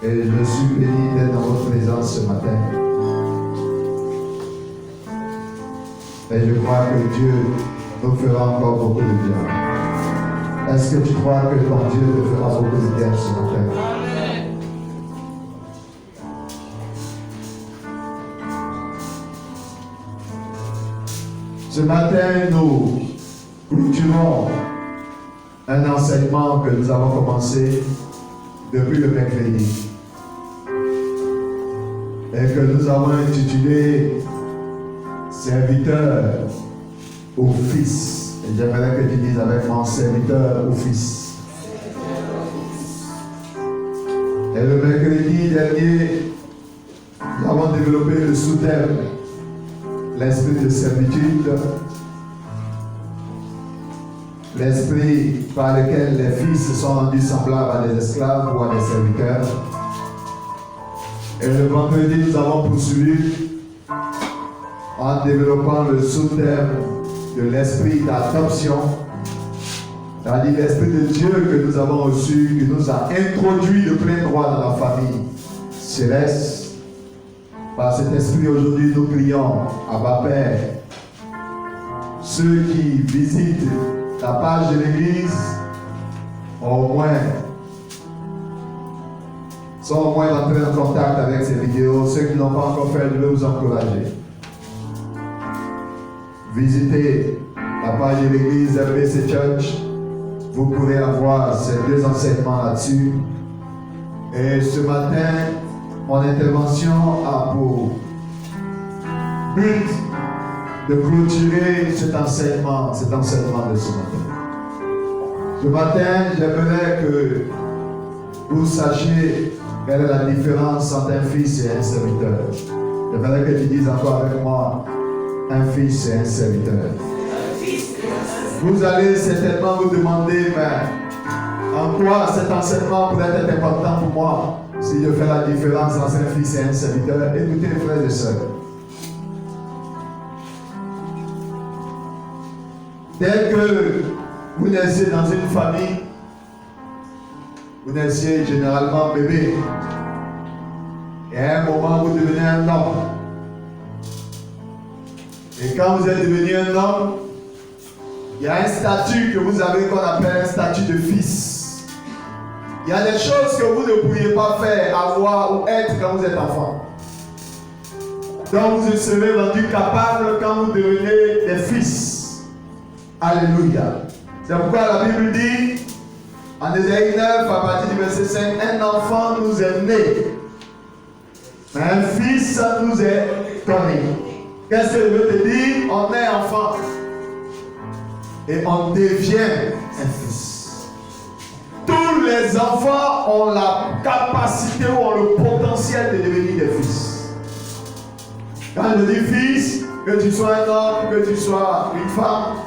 Et je suis béni d'être dans votre présence ce matin. Et je crois que Dieu nous fera encore beaucoup de bien. Est-ce que tu crois que ton Dieu te fera beaucoup de bien ce matin? Amen. Ce matin, nous clôturons un enseignement que nous avons commencé depuis le mercredi et que nous avons intitulé Serviteur au Fils. Et j'aimerais que tu dises avec moi serviteur au Fils. Et le mercredi dernier, nous avons développé le sous-thème l'esprit de servitude, l'esprit par lequel les fils sont rendus semblables à des esclaves ou à des serviteurs. Et le vendredi, nous avons poursuivi en développant le sous-thème de l'esprit d'adoption, c'est-à-dire l'esprit de Dieu que nous avons reçu, qui nous a introduit de plein droit dans la famille céleste. Par cet esprit, aujourd'hui, nous prions, Abba Père. Ceux qui visitent la page de l'église sont au moins entrés en contact avec ces vidéos. Ceux qui n'ont pas encore fait, je vais vous encourager. Visitez la page de l'église RBC Church. Vous pourrez avoir ces deux enseignements là-dessus. Et ce matin, mon intervention a pour but de clôturer cet enseignement de ce matin. Ce matin, j'aimerais que vous sachiez quelle est la différence entre un fils et un serviteur. J'aimerais que tu dises encore avec moi, un fils et un serviteur. Vous allez certainement vous demander, mais en quoi cet enseignement pourrait être important pour moi si je fais la différence entre un fils et un serviteur? Écoutez les frères et sœurs. Dès que vous naissez dans une famille, vous naissez généralement bébé. Et à un moment, vous devenez un homme. Et quand vous êtes devenu un homme, il y a un statut que vous avez qu'on appelle un statut de fils. Il y a des choses que vous ne pouviez pas faire, avoir ou être quand vous êtes enfant. Donc vous serez rendu capable quand vous devenez des fils. Alléluia. C'est pourquoi la Bible dit, en Ésaïe 9, à partir du verset 5, un enfant nous est né, mais un fils nous est donné. Qu'est-ce que je veux te dire? On est enfant et on devient un fils. Tous les enfants ont la capacité ou ont le potentiel de devenir des fils. Quand je dis fils, que tu sois un homme, que tu sois une femme,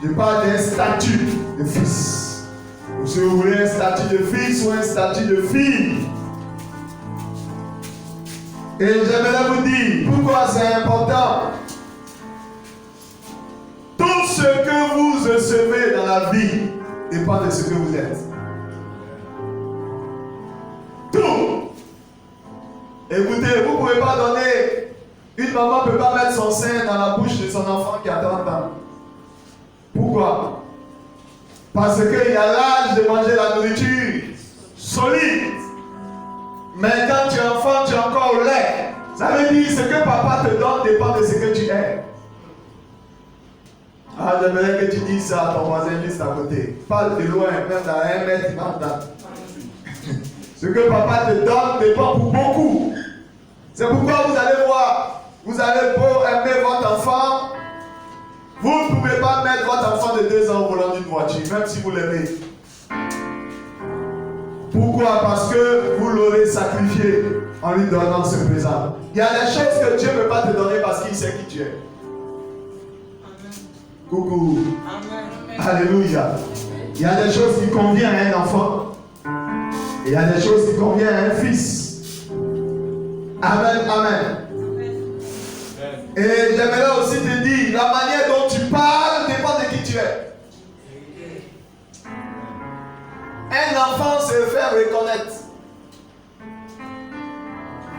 je parle d'un statut de fils. Ou si vous voulez un statut de fils ou un statut de fille. Et j'aimerais vous dire pourquoi c'est important. Tout ce que vous recevez dans la vie dépend de ce que vous êtes. Tout. Écoutez, vous ne pouvez pas donner. Une maman ne peut pas mettre son sein dans la bouche de son enfant qui a 30 ans. Pourquoi? Parce qu'il a l'âge de manger la nourriture solide. Mais quand tu es enfant, tu es encore au lait. Ça veut dire ce que papa te donne dépend de ce que tu es. Ah, j'aimerais que tu dises ça à ton voisin juste à côté. Parle de loin, même à 1 mètre, ce que papa te donne dépend pour beaucoup. C'est pourquoi vous allez voir, vous allez beau aimer votre enfant, vous ne pouvez pas mettre votre enfant de 2 ans au volant d'une voiture, même si vous l'aimez. Pourquoi? Parce que vous l'aurez sacrifié en lui donnant ce présent. Il y a des choses que Dieu ne peut pas te donner parce qu'il sait qui tu es. Coucou. Amen. Alléluia. Il y a des choses qui conviennent à un enfant. Et il y a des choses qui conviennent à un fils. Amen. Amen. Et j'aimerais aussi te dire, la manière dont tu parles dépend de qui tu es. Un enfant se fait reconnaître.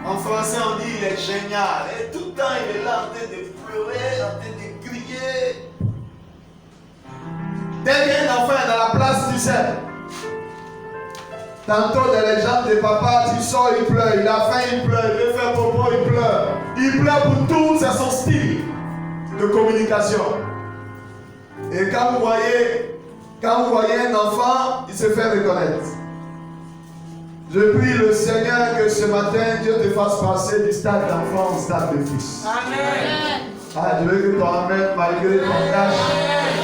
En français, on dit il est génial. Et tout le temps, il est là en train de pleurer, en train de crier. Dès qu'un enfant est dans la place, tu sais. Tantôt, dans les jambes de papa, tu sors, il pleure. Il a faim, il pleure. Il veut faire popo, il pleure. Il pleure pour tout, c'est son style de communication. Et quand vous voyez un enfant, il se fait reconnaître. Je prie le Seigneur que ce matin, Dieu te fasse passer du stade d'enfant au stade de fils. Amen. Ah, je veux que ton amen, malgré ton âge,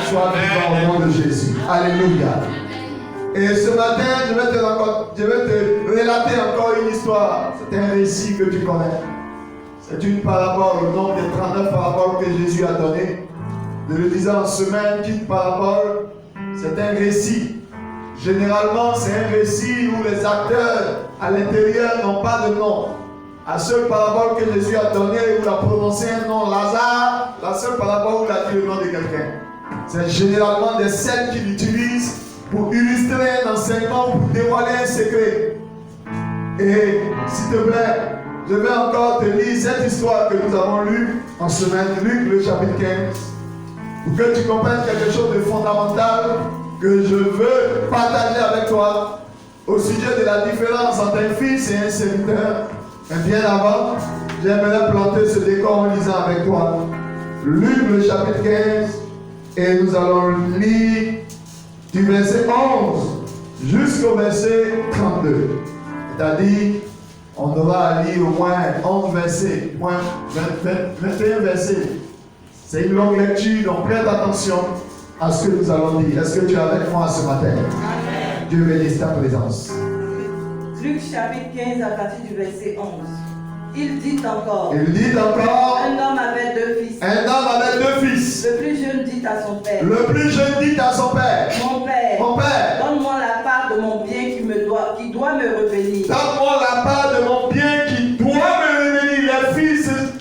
soit vivant au nom de Jésus. Alléluia. Et ce matin, je vais te relater encore une histoire. C'est un récit que tu connais. C'est une parabole, le nombre des 39 paraboles que Jésus a donné. Je le disais en semaine qu'une parabole, c'est un récit. Généralement, c'est un récit où les acteurs à l'intérieur n'ont pas de nom. La seule parabole que Jésus a donnée, où il a prononcé un nom, Lazare, la seule parabole où il a dit le nom de quelqu'un. C'est généralement des scènes qu'il utilise pour illustrer un enseignement ou pour dévoiler un secret. Et s'il te plaît, je vais encore te lire cette histoire que nous avons lue en semaine, Luc le chapitre 15, pour que tu comprennes quelque chose de fondamental que je veux partager avec toi au sujet de la différence entre un fils et un serviteur. Mais bien avant, j'aimerais planter ce décor en lisant avec toi Luc le chapitre 15 et nous allons lire du verset 11 jusqu'au verset 32. C'est-à-dire, on aura à lire au moins 11 versets, au moins 21 versets. C'est une longue lecture, donc prête attention à ce que nous allons dire. Est-ce que tu es avec moi ce matin? Amen. Dieu bénisse ta présence. Luc chapitre 15 à partir du verset 11. Il dit encore. Un homme avait deux fils. Un homme avait deux fils. Le plus jeune dit à son père. Le plus jeune dit à son père. Mon père. Donne-moi la part de mon bien qui doit me revenir. Donne-moi la part de mon bien qui doit me revenir.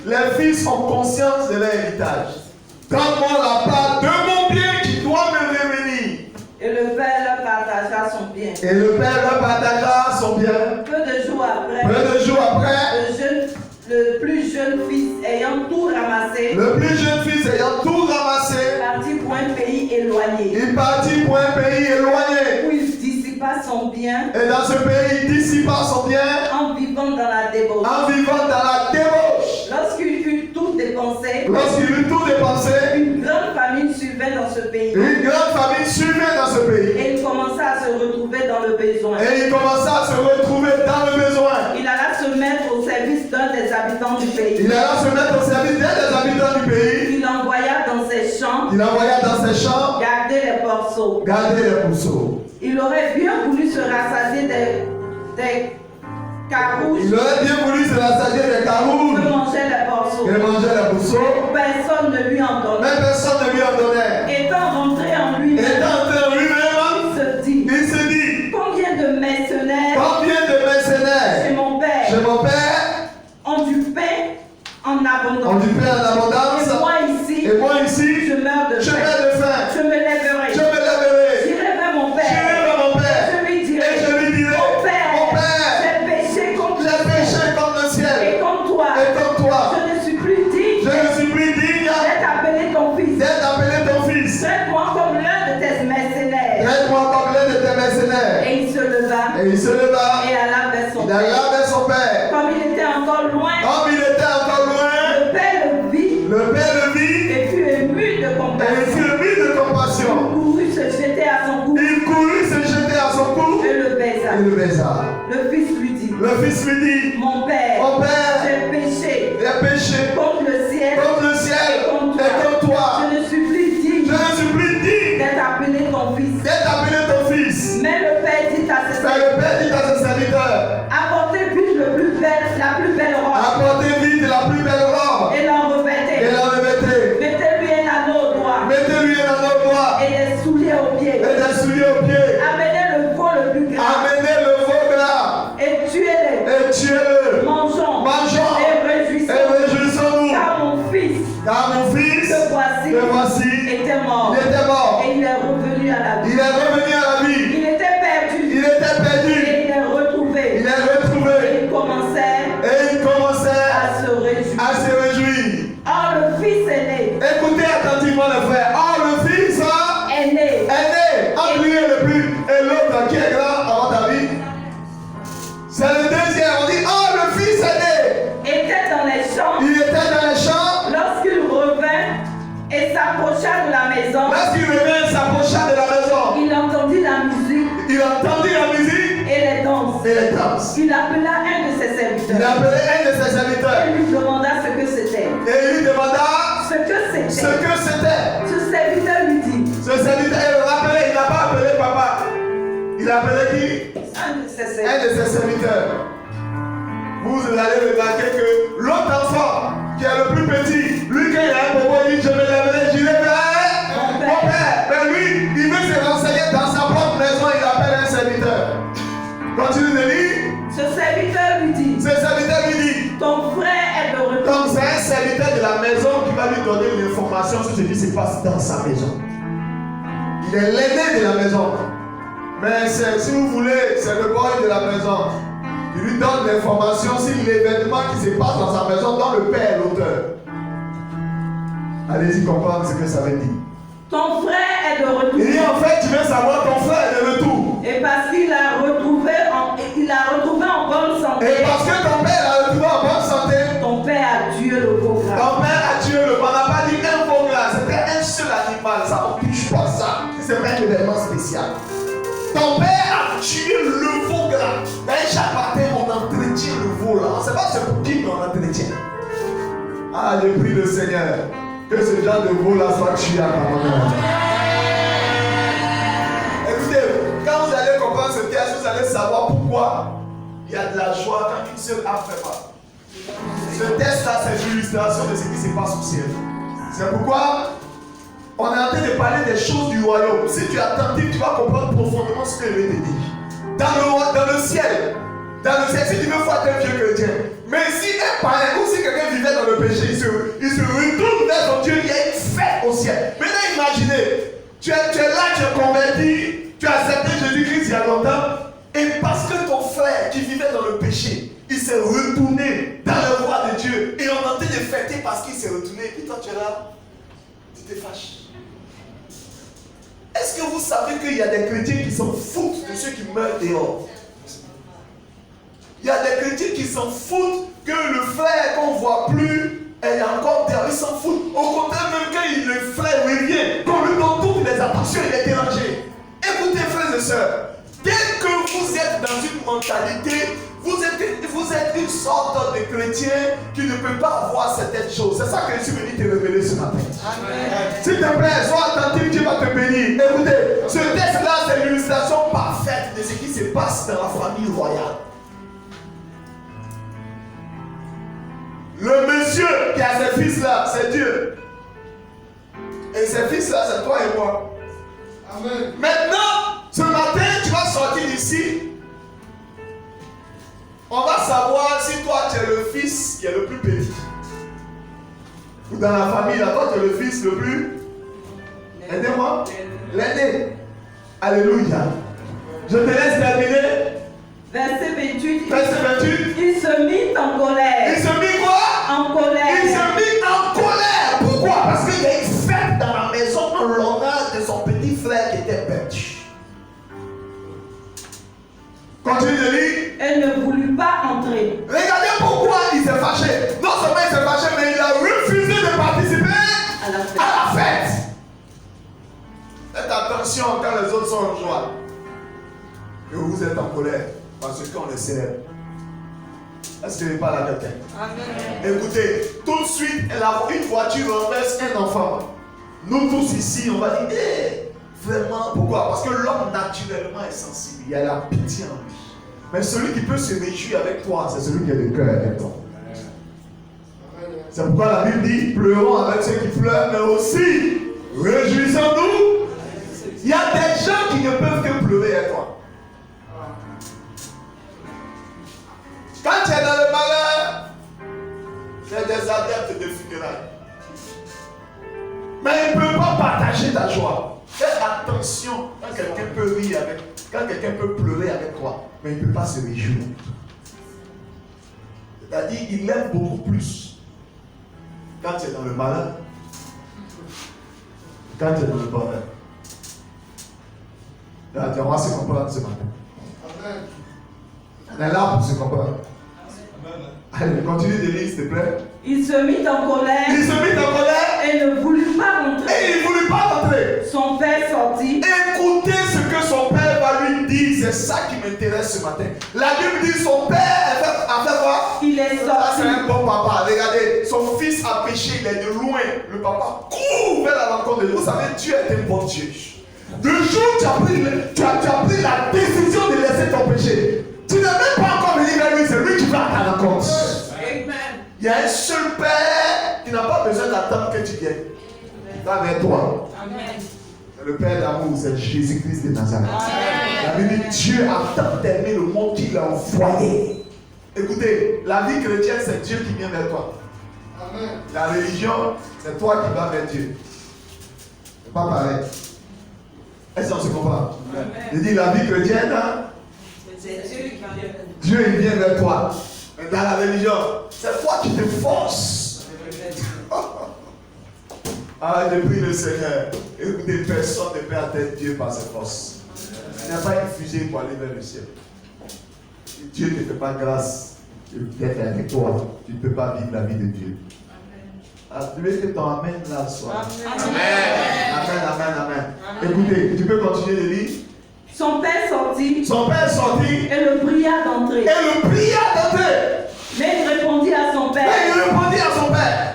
Les fils ont conscience de leur héritage. Donne-moi la part de mon bien qui doit me revenir. Et le père leur partagea son bien. Peu de jours après, le plus jeune fils ayant tout ramassé, partit pour un pays éloigné. Où il dissipa son bien. Et dans ce pays, il dissipa son bien. En vivant dans la débauche. Lorsqu'il eut tout dépensé, une grande famine survint dans ce pays. Et il commença à se retrouver dans le besoin. Il alla se mettre au service d'un des habitants du pays. Il envoya dans ses champs garder les porceaux. Il aurait bien voulu se rassasier des carouges. Que mangeaient les porceaux. Personne ne lui en donnait. Étant rentré en lui-même, il se dit, combien de mercenaires chez mon père ont du pain en abondance. Et moi ici, je meurs de faim. Je me lèverai. J'irai vers mon père. Je lui dirai, mon père, j'ai péché contre le ciel et contre toi. Je ne suis plus digne d'être appelé ton fils. Traite-moi comme l'un de tes mercenaires. Et il se leva et alla vers son père. Comme il était encore loin, le père le vit et fut ému de compassion. Il courut se jeter à son cou et le baisa. Le fils lui dit, mon père, j'ai péché contre le ciel et contre toi. Je ne suis plus digne d'être appelé ton fils. Mais le père dit à ses serviteurs, apportez vite la plus belle robe. Et l'en revêtez. Mettez-lui un anneau au doigt. Et des souliers aux pieds. Amenez le veau le plus gras. Et tuez-le. Mangeons. Et réjouissons-nous. Car mon fils, te voici. Il entendit la musique et les danses. Il appela un de ses serviteurs. Et lui demanda ce que c'était. Ce que c'était. Ce serviteur lui dit. Ce serviteur, il n'a pas appelé papa. Il a appelé qui? Un de ses serviteurs. Vous allez remarquer que l'autre enfant, qui est le plus petit, lui, quand il a un bobo, il dit je vais l'amener, je vais mon père. Mais lui, il veut se renseigner dans sa propre maison, il appelle un serviteur. Continue de lire. Ce serviteur lui dit, ton frère est de retour. Donc c'est un serviteur de la maison qui va lui donner l'information sur ce qui se passe dans sa maison. Il est l'aîné de la maison. Mais si vous voulez, c'est le boy de la maison. Il lui donne l'information sur l'événement qui se passe dans sa maison dont le père est l'auteur. Allez-y comprendre ce que ça veut dire. Ton frère est de retour. Il dit en fait, tu veux savoir, ton frère est de retour. Et parce qu'il a retrouvé en bonne santé. Et parce que ton père l'a retrouvé en bonne santé. Ton père a tué le veau gras. Ton père a tué le veau. On n'a pas dit un veau gras, c'était un seul animal. Ça, on ne touche pas ça. C'est un événement spécial. Ton père a tué le veau gras. Mais chaque matin, on entretient le veau là. On ne sait pas c'est pour qui on entretient. Ah, je prie le Seigneur que ce genre de veau là soit tué à ta maman. Écoutez, quand vous allez comprendre ce texte, vous allez savoir pourquoi il y a de la joie quand une seule âme fait pas. Ce texte là, c'est une illustration de ce qui se passe au ciel. C'est pourquoi on est en train de parler des choses du royaume. Si tu es attentif, tu vas comprendre profondément ce que je vais te dire. Dans le ciel, si tu veux voir un vieux chrétien, mais si un païen ou si quelqu'un vivait dans le péché, il se retourne vers son Dieu, il y a une fête au ciel. Maintenant imaginez, tu es là, tu es converti, tu as accepté Jésus-Christ il y a longtemps, et parce que ton frère qui vivait dans le péché, il s'est retourné dans le roi de Dieu, et on est en train de fêter parce qu'il s'est retourné, et toi tu es là, tu te fâches. Est-ce que vous savez qu'il y a des chrétiens qui s'en foutent de ceux qui meurent dehors? Il y a des chrétiens qui s'en foutent que le frère qu'on ne voit plus est encore dehors. Ils s'en foutent. Au contraire, même quand le frère revient, qu'on lui donne toutes les attentions, il est dérangé. Écoutez, frères et sœurs, dès que vous êtes dans une mentalité, vous êtes une sorte de chrétien qui ne peut pas avoir certaines choses. C'est ça que je suis venu te révéler ce matin. S'il te plaît, sois attentif, Dieu va te bénir. Écoutez, ce texte-là, c'est l'illustration parfaite de ce qui se passe dans la famille royale. Le monsieur qui a ses fils-là, c'est Dieu. Et ces fils-là, c'est toi et moi. Amen. Maintenant, ce matin, tu vas sortir d'ici. On va savoir si toi tu es le fils qui est le plus petit. Ou dans la famille, là, toi tu es le fils le plus. Aidez-moi. L'aîné. Alléluia. Je te laisse terminer. Verset 28. Il se mit en colère. Il se mit quoi? En colère. Il se mit en colère. Pourquoi? Parce qu'il y a une fête dans la maison en l'honneur de son petit frère qui était perdu. Continue de lire. Elle ne voulut pas entrer. Regardez pourquoi il s'est fâché. Non seulement il s'est fâché, mais il a refusé de participer à la fête. Faites attention quand les autres sont en joie. Et vous êtes en colère parce qu'on le célèbre. Est-ce que je parle à quelqu'un? Amen. Écoutez, tout de suite, une voiture renverse un enfant. Nous tous ici, on va dire, vraiment, pourquoi? Parce que l'homme naturellement est sensible. Il y a la pitié en lui. Mais celui qui peut se réjouir avec toi, c'est celui qui a le cœur avec toi. C'est pourquoi la Bible dit, pleurons avec ceux qui pleurent, mais aussi réjouissons-nous. Il y a des gens qui ne peuvent que pleurer avec toi. Quand tu es dans le malheur, tu es des adeptes de funérailles. Mais ils ne peuvent pas partager ta joie. Fais attention quand quelqu'un peut rire avec, quand quelqu'un peut pleurer avec toi, mais il ne peut pas se réjouir. C'est-à-dire, il aime beaucoup plus quand tu es dans le malheur, quand tu es dans le bonheur. Là, on va se comprendre ce matin. On est là pour se comprendre. Allez, continue de lire, s'il te plaît. Il se mit en colère. Il se mit en colère. Et ne voulut pas rentrer. Et il ne voulut pas rentrer. Son père sortit. Écoutez ce que son père va lui dire. c'est ça qui m'intéresse ce matin. La Bible dit son père a fait quoi? Il est sorti. C'est un bon papa. Regardez, son fils a péché, il est de loin. Le papa court vers la rencontre de Dieu. Vous savez, Dieu est un bon Dieu. Le jour où tu as pris la décision de laisser ton péché, tu n'es même pas encore venu vers lui, c'est lui qui va à ta rencontre. Il y a un seul père qui n'a pas besoin d'attendre que tu viennes. Il va vers toi. Amen. Le Père d'amour, c'est Jésus-Christ de Nazareth. La Bible dit Dieu a tant aimé le monde qu'il a envoyé. Écoutez, la vie chrétienne, c'est Dieu qui vient vers toi. Amen. La religion, c'est toi qui vas vers Dieu. C'est pas pareil. Est-ce qu'on se comprend? Je dis la vie chrétienne, hein? C'est Dieu qui vient. Dieu il vient vers toi. Mais dans la religion, c'est toi qui te forces. Ah, je prie le Seigneur. Écoutez, personne ne peut atteindre Dieu par ses forces. Il n'y a pas une fusée pour aller vers le ciel. Si Dieu ne te fait pas grâce d'être avec toi, tu ne peux pas vivre la vie de Dieu. Ah, tu veux que ton amen là soit. Amen, amen, amen. Écoutez, tu peux continuer de lire. Son père sortit. Son père sortit. Et le pria d'entrer. Mais il répondit à son père.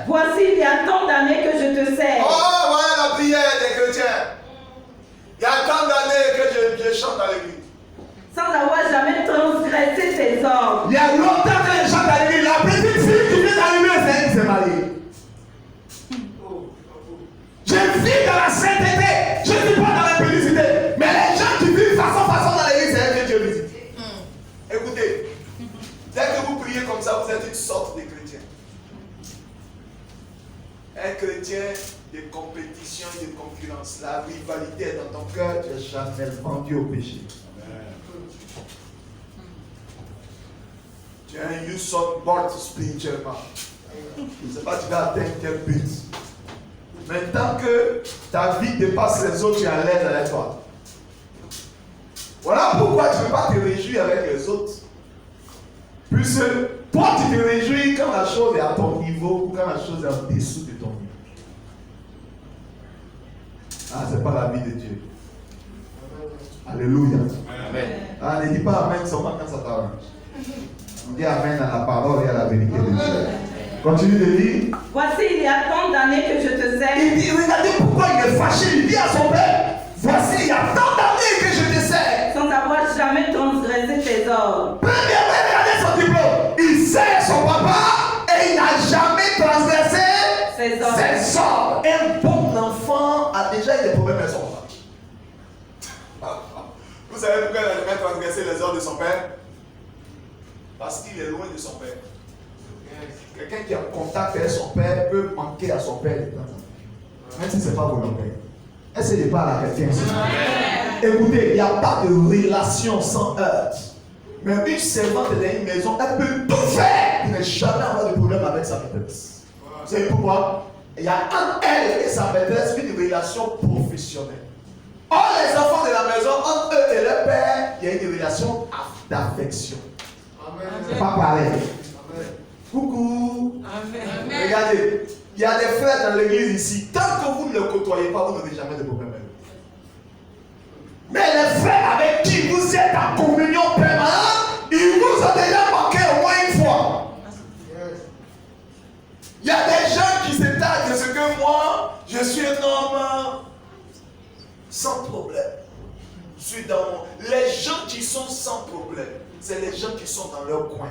Voici, il y a tant d'années que je te sers. Oh, voilà la prière des chrétiens. Il y a tant d'années que je chante à l'église. Sans avoir jamais transgressé ses ordres. Il y a longtemps que je chante à l'église. La petite fille qui vient d'arriver, c'est elle qui s'est mariée. Je vis dans la sainteté. Je ne vis pas dans la publicité. Mais les gens qui vivent façon dans l'église, c'est elle que Dieu visite. Écoutez, dès que vous priez comme ça, vous êtes une sorte de chrétien. Un chrétien de compétition et de concurrence. La rivalité est dans ton cœur, tu es jamais vendu au péché. Tu es un you sort board spirituellement. Je ne sais pas, tu vas atteindre quel but. Mais tant que ta vie dépasse les autres, tu es à l'aise avec toi. Voilà pourquoi tu ne peux pas te réjouir avec les autres. Puisque toi, tu te réjouis quand la chose est à ton niveau ou quand la chose est en dessous de ton niveau. Ah, ce n'est pas la vie de Dieu. Alléluia. Amen. Ah, ne dis pas Amen seulement quand ça t'arrange. On dit Amen à la parole et à la vérité de Dieu. Continue de lire. Voici, il y a tant d'années que je te sers. Il dit, regardez pourquoi il est fâché. Il dit à son père, voici, il y a tant d'années que je te sers. Sans avoir jamais transgressé tes ordres. Premièrement, regardez son diplôme. Il sert son papa et il n'a jamais transgressé ses ordres. Un bon enfant a déjà eu des problèmes avec son papa. Vous savez pourquoi il n'a jamais transgressé les ordres de son père? Parce qu'il est loin de son père. Quelqu'un qui est en contact avec son père peut manquer à son père de temps en temps. Même si ce n'est pas volontaire. Essayez de parler à quelqu'un. Écoutez, il n'y a pas de relation sans heurte. Mais une servante dans une maison, elle peut tout faire pour ne jamais avoir de problème avec sa maîtresse. Vous savez pourquoi? Il y a entre elle et sa maîtresse une relation professionnelle. Or, les enfants de la maison, entre eux et leur père, il y a une relation d'affection. C'est pas pareil. Coucou. Amen. Regardez, il y a des frères dans l'église ici. Tant que vous ne le côtoyez pas, vous n'aurez jamais de problème avec eux. Mais les frères avec qui vous êtes en communion permanente, ils vous ont déjà manqué au moins une fois. Il y a des gens qui s'étalent de ce que moi, je suis un homme sans problème. Je suis dans mon... Les gens qui sont sans problème, c'est les gens qui sont dans leur coin.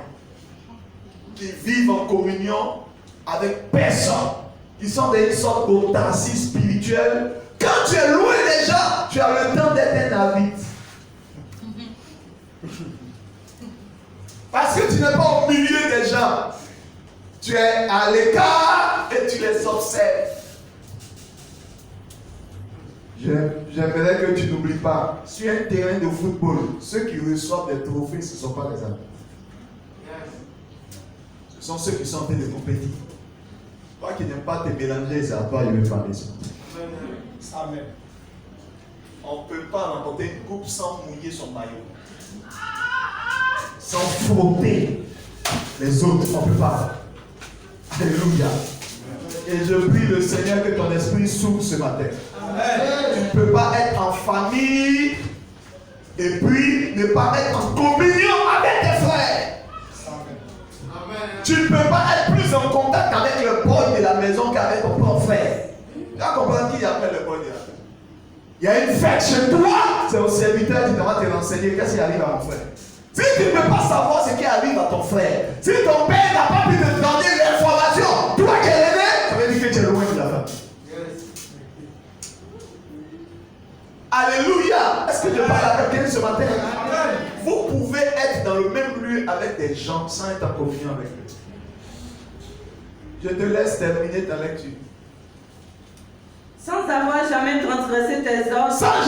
Qui vivent en communion avec personne, qui sont des sortes d'autarcie spirituelle. Quand tu es loin des gens, tu as le temps d'être un avide. Parce que tu n'es pas au milieu des gens. Tu es à l'écart et tu les observes. J'aimerais que tu n'oublies pas, sur un terrain de football, ceux qui reçoivent des trophées, ce ne sont pas les amis. Ce sont ceux qui sont en train de compétir. Toi qui n'aimes pas te mélanger, c'est à toi que je vais parler. Amen. On ne peut pas remporter une coupe sans mouiller son maillot. Sans frotter les autres, on ne peut pas. Alléluia. Et je prie le Seigneur que ton esprit s'ouvre ce matin. Amen. Tu ne peux pas être en famille Et puis, ne pas être en communion avec tes frères. Tu ne peux pas être plus en contact avec le boy de la maison qu'avec ton propre frère. Tu vas comprendre qui appelle le boy de la maison. Il y a une fête chez toi, c'est au serviteur qui devra te renseigner qu'est-ce qui arrive à mon frère. Si tu ne peux pas savoir ce qui arrive à ton frère, si ton père n'a pas pu te donner l'information, toi qui es l'aîné, ça veut dire que tu es loin de la famille. Alléluia. Est-ce que je parle à quelqu'un ce matin? Amen. Vous pouvez être dans le même lieu avec des gens sans être en communion avec eux. Je te laisse terminer ta lecture. Sans avoir jamais transgressé tes ordres. Sans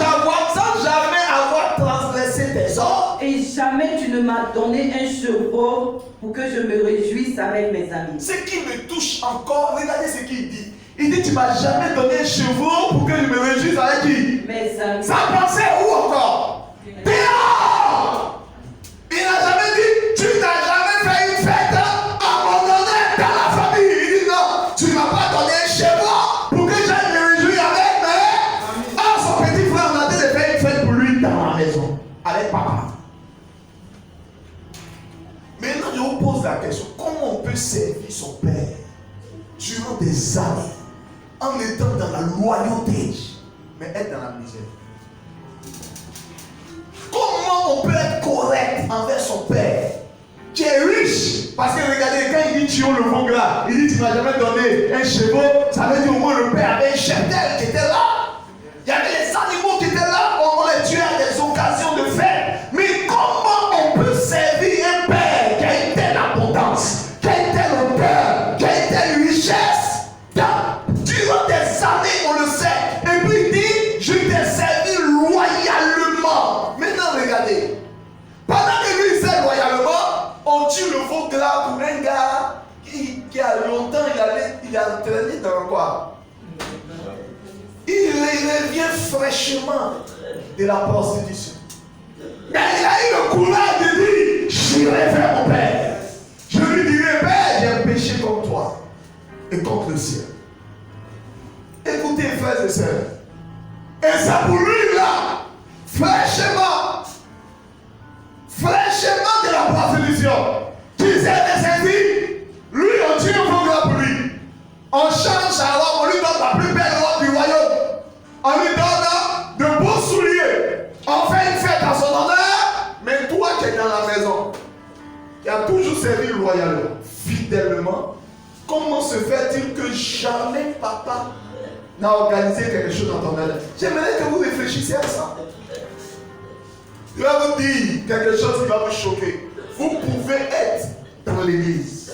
jamais avoir transgressé tes ordres. Et jamais tu ne m'as donné un chevaux pour que je me réjouisse avec mes amis. Ce qui me touche encore, regardez ce qu'il dit. Il dit, tu m'as jamais donné un chevaux pour que je me réjouisse avec qui? Mes amis. Ça pensait où encore? Dehors! Il n'a jamais dit, tu n'as jamais fait une fête à mon honneur dans la famille. Il dit, non, tu ne m'as pas donné un chevaux pour que j'aille me réjouir avec mes... Ah, son petit frère, on a dit de faire une fête pour lui dans la maison, avec papa. Maintenant, je vous pose la question, comment on peut servir son père durant des années en étant dans la loyauté, mais être dans la misère? Comment on peut être correct envers son père qui est riche? Parce que regardez, quand il dit tu as le bon gras, il dit tu ne m'as jamais donné un chevaux, ça veut dire au moins le père avait un cheptel qui était là. Il y avait les animaux qui étaient là, on les tuait à des occasions de fête. Mais comment on peut servir un père qui a une telle abondance, qui a une telle hauteur, qui a une telle richesse? Durant des années, on le sait. Et puis il dit, je t'ai servi loyalement. Maintenant, regardez. Pendant que lui sert loyalement, on tue le veau gras pour un gars qui a longtemps, il a entraîné dans quoi? Il revient fraîchement de la prostitution. Mais il a eu le courage de dire, j'irai vers mon père. Je lui dirai, père, j'ai péché contre toi et contre le ciel. Écoutez, frères et sœurs. Et c'est pour lui là, fraîchement de la prostitution, qui s'est descendu. Lui, on tire un programme pour lui. On change sa robe, on lui donne la plus belle robe du royaume. On lui donne de beaux souliers. On fait une fête à son honneur. Mais toi qui es dans la maison, qui a toujours servi loyalement, fidèlement, comment se fait-il que jamais papa n'a organisé quelque chose dans ton honneur? J'aimerais que vous réfléchissiez à ça. Je vais vous dire quelque chose qui va vous choquer. Vous pouvez être dans l'église,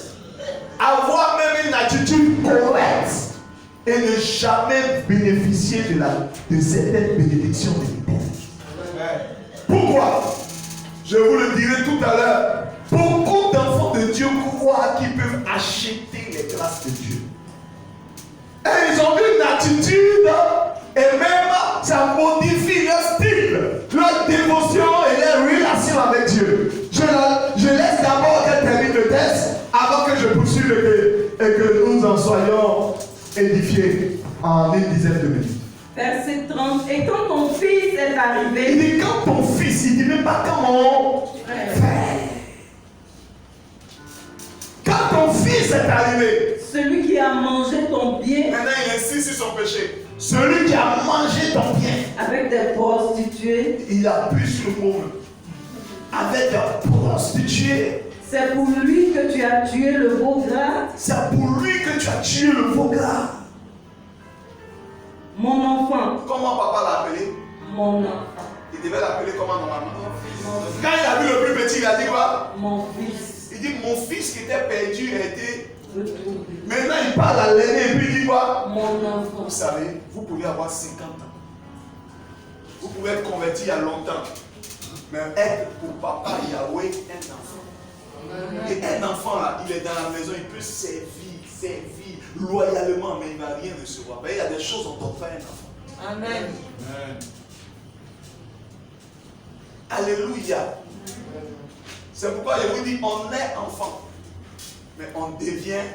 avoir même une attitude correcte et ne jamais bénéficier de certaines bénédictions de l'Éternel. Pourquoi? Je vous le dirai tout à l'heure. Beaucoup d'enfants de Dieu croient qu'ils peuvent acheter les grâces de Dieu. Et ils ont une attitude, et même ça modifie leur style, leur dévotion et leur relation avec Dieu. Je laisse d'abord qu'elle termine le texte avant que je poursuive et que nous en soyons édifiés en une dizaine de minutes. Verset 30. Et quand ton fils est arrivé. Il dit quand ton fils, il dit même pas quand mon frère. Quand ton fils est arrivé. Celui qui a mangé ton bien. Maintenant il insiste sur son péché. Celui qui a mangé ton bien. Avec des prostituées. Il a bu sur le pauvre. Avec des prostituées. C'est pour lui que tu as tué le veau gras. C'est pour lui que tu as tué le veau gras. Mon enfant. Comment papa l'a appelé? Mon enfant. Il devait l'appeler comment normalement? Quand il a vu le plus petit, il a dit quoi? Mon fils. Il dit mon fils qui était perdu a été retrouvé. Maintenant il parle à l'aîné et puis il dit quoi? Mon enfant. Vous savez, vous pouvez avoir 50 ans. Vous pouvez être converti il y a longtemps. Mais être pour papa Yahweh un enfant. Et un enfant là, il est dans la maison, il peut servir loyalement, mais il ne va rien recevoir. Mais il y a des choses qu'on doit faire un enfant. Amen. Alléluia. C'est pourquoi je vous dis, on est enfant, mais on devient.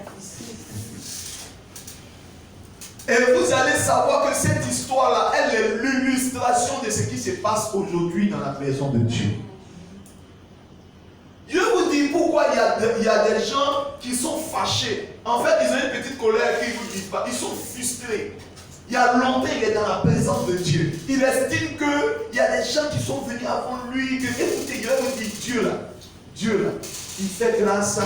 Et vous allez savoir que cette histoire-là, elle est l'illustration de ce qui se passe aujourd'hui dans la maison de Dieu. Je vous dis pourquoi il y a des gens qui sont fâchés. En fait, ils ont une petite colère qu'ils ne vous disent pas. Ils sont frustrés. Il y a longtemps, il est dans la présence de Dieu. Il estime qu'il y a des gens qui sont venus avant lui. Écoutez, je vous dis, Dieu là, il fait grâce à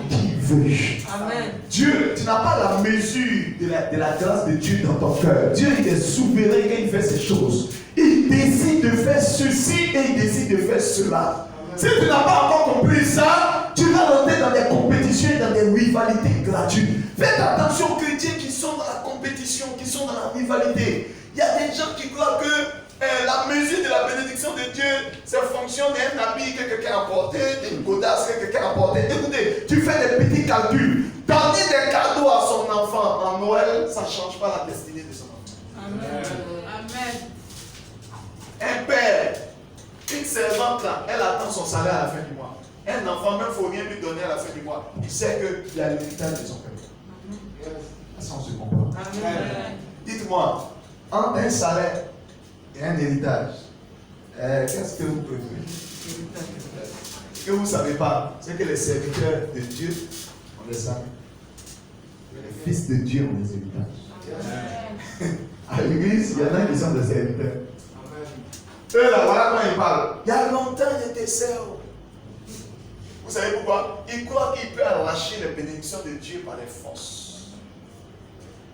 qui veut. Amen. Dieu, tu n'as pas la mesure de la grâce de Dieu dans ton cœur. Dieu, il est souverain quand il fait ces choses. Il décide de faire ceci et il décide de faire cela. Si tu n'as pas encore compris ça, tu vas rentrer dans des compétitions et dans des rivalités gratuites. Faites attention aux chrétiens qui sont dans la compétition, qui sont dans la rivalité. Il y a des gens qui croient que la mesure de la bénédiction de Dieu, c'est fonction d'un habit que quelqu'un a porté, d'une godasse que quelqu'un a porté. Écoutez, tu fais des petits calculs. Donner des cadeaux à son enfant en Noël, ça ne change pas la destinée de son enfant. Amen. Amen. Un père, une servante là, elle attend son salaire à la fin du mois. Un enfant, même il ne faut rien lui donner à la fin du mois. Il sait qu'il a l'héritage de son père. Ça, on se comprend. Dites-moi, entre un salaire et un héritage, qu'est-ce que vous préférez? Ce que vous ne savez pas, c'est que les serviteurs de Dieu, on les salue. Les fils de Dieu ont des héritages. À l'église, il y en a qui sont des serviteurs. Eux là, voilà quand ils parlent. Il y a longtemps, j'étais serve. Vous savez pourquoi? Ils croient qu'ils peuvent arracher les bénédictions de Dieu par les forces.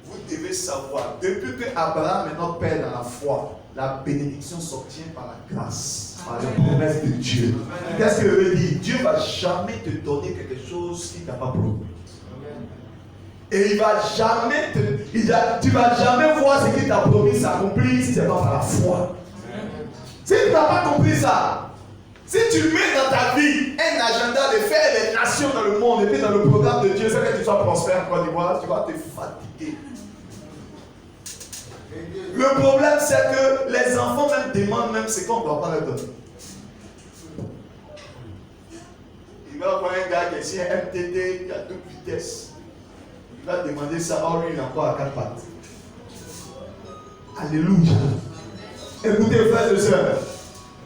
Vous devez savoir, depuis que Abraham est notre père dans la foi, la bénédiction s'obtient par la grâce, par les promesses de Dieu. Qu'est-ce que veut dire? Dieu ne va jamais te donner quelque chose qu'il n'a pas promis. Et il va jamais tu ne vas jamais voir ce qu'il t'a promis s'accomplir si ce n'est pas par la foi. Si tu n'as pas compris ça, si tu mets dans ta vie un agenda de faire les nations dans le monde et puis dans le programme de Dieu, c'est que tu sois prospère en Côte d'Ivoire, tu vas te fatiguer. Le problème, c'est que les enfants même demandent même ce qu'on ne doit pas leur donner. Il va voir un gars qui est sur un MTT, qui a toute vitesse. Il va demander ça, or lui il est encore à 4 pattes. Alléluia. Écoutez, frères et sœurs,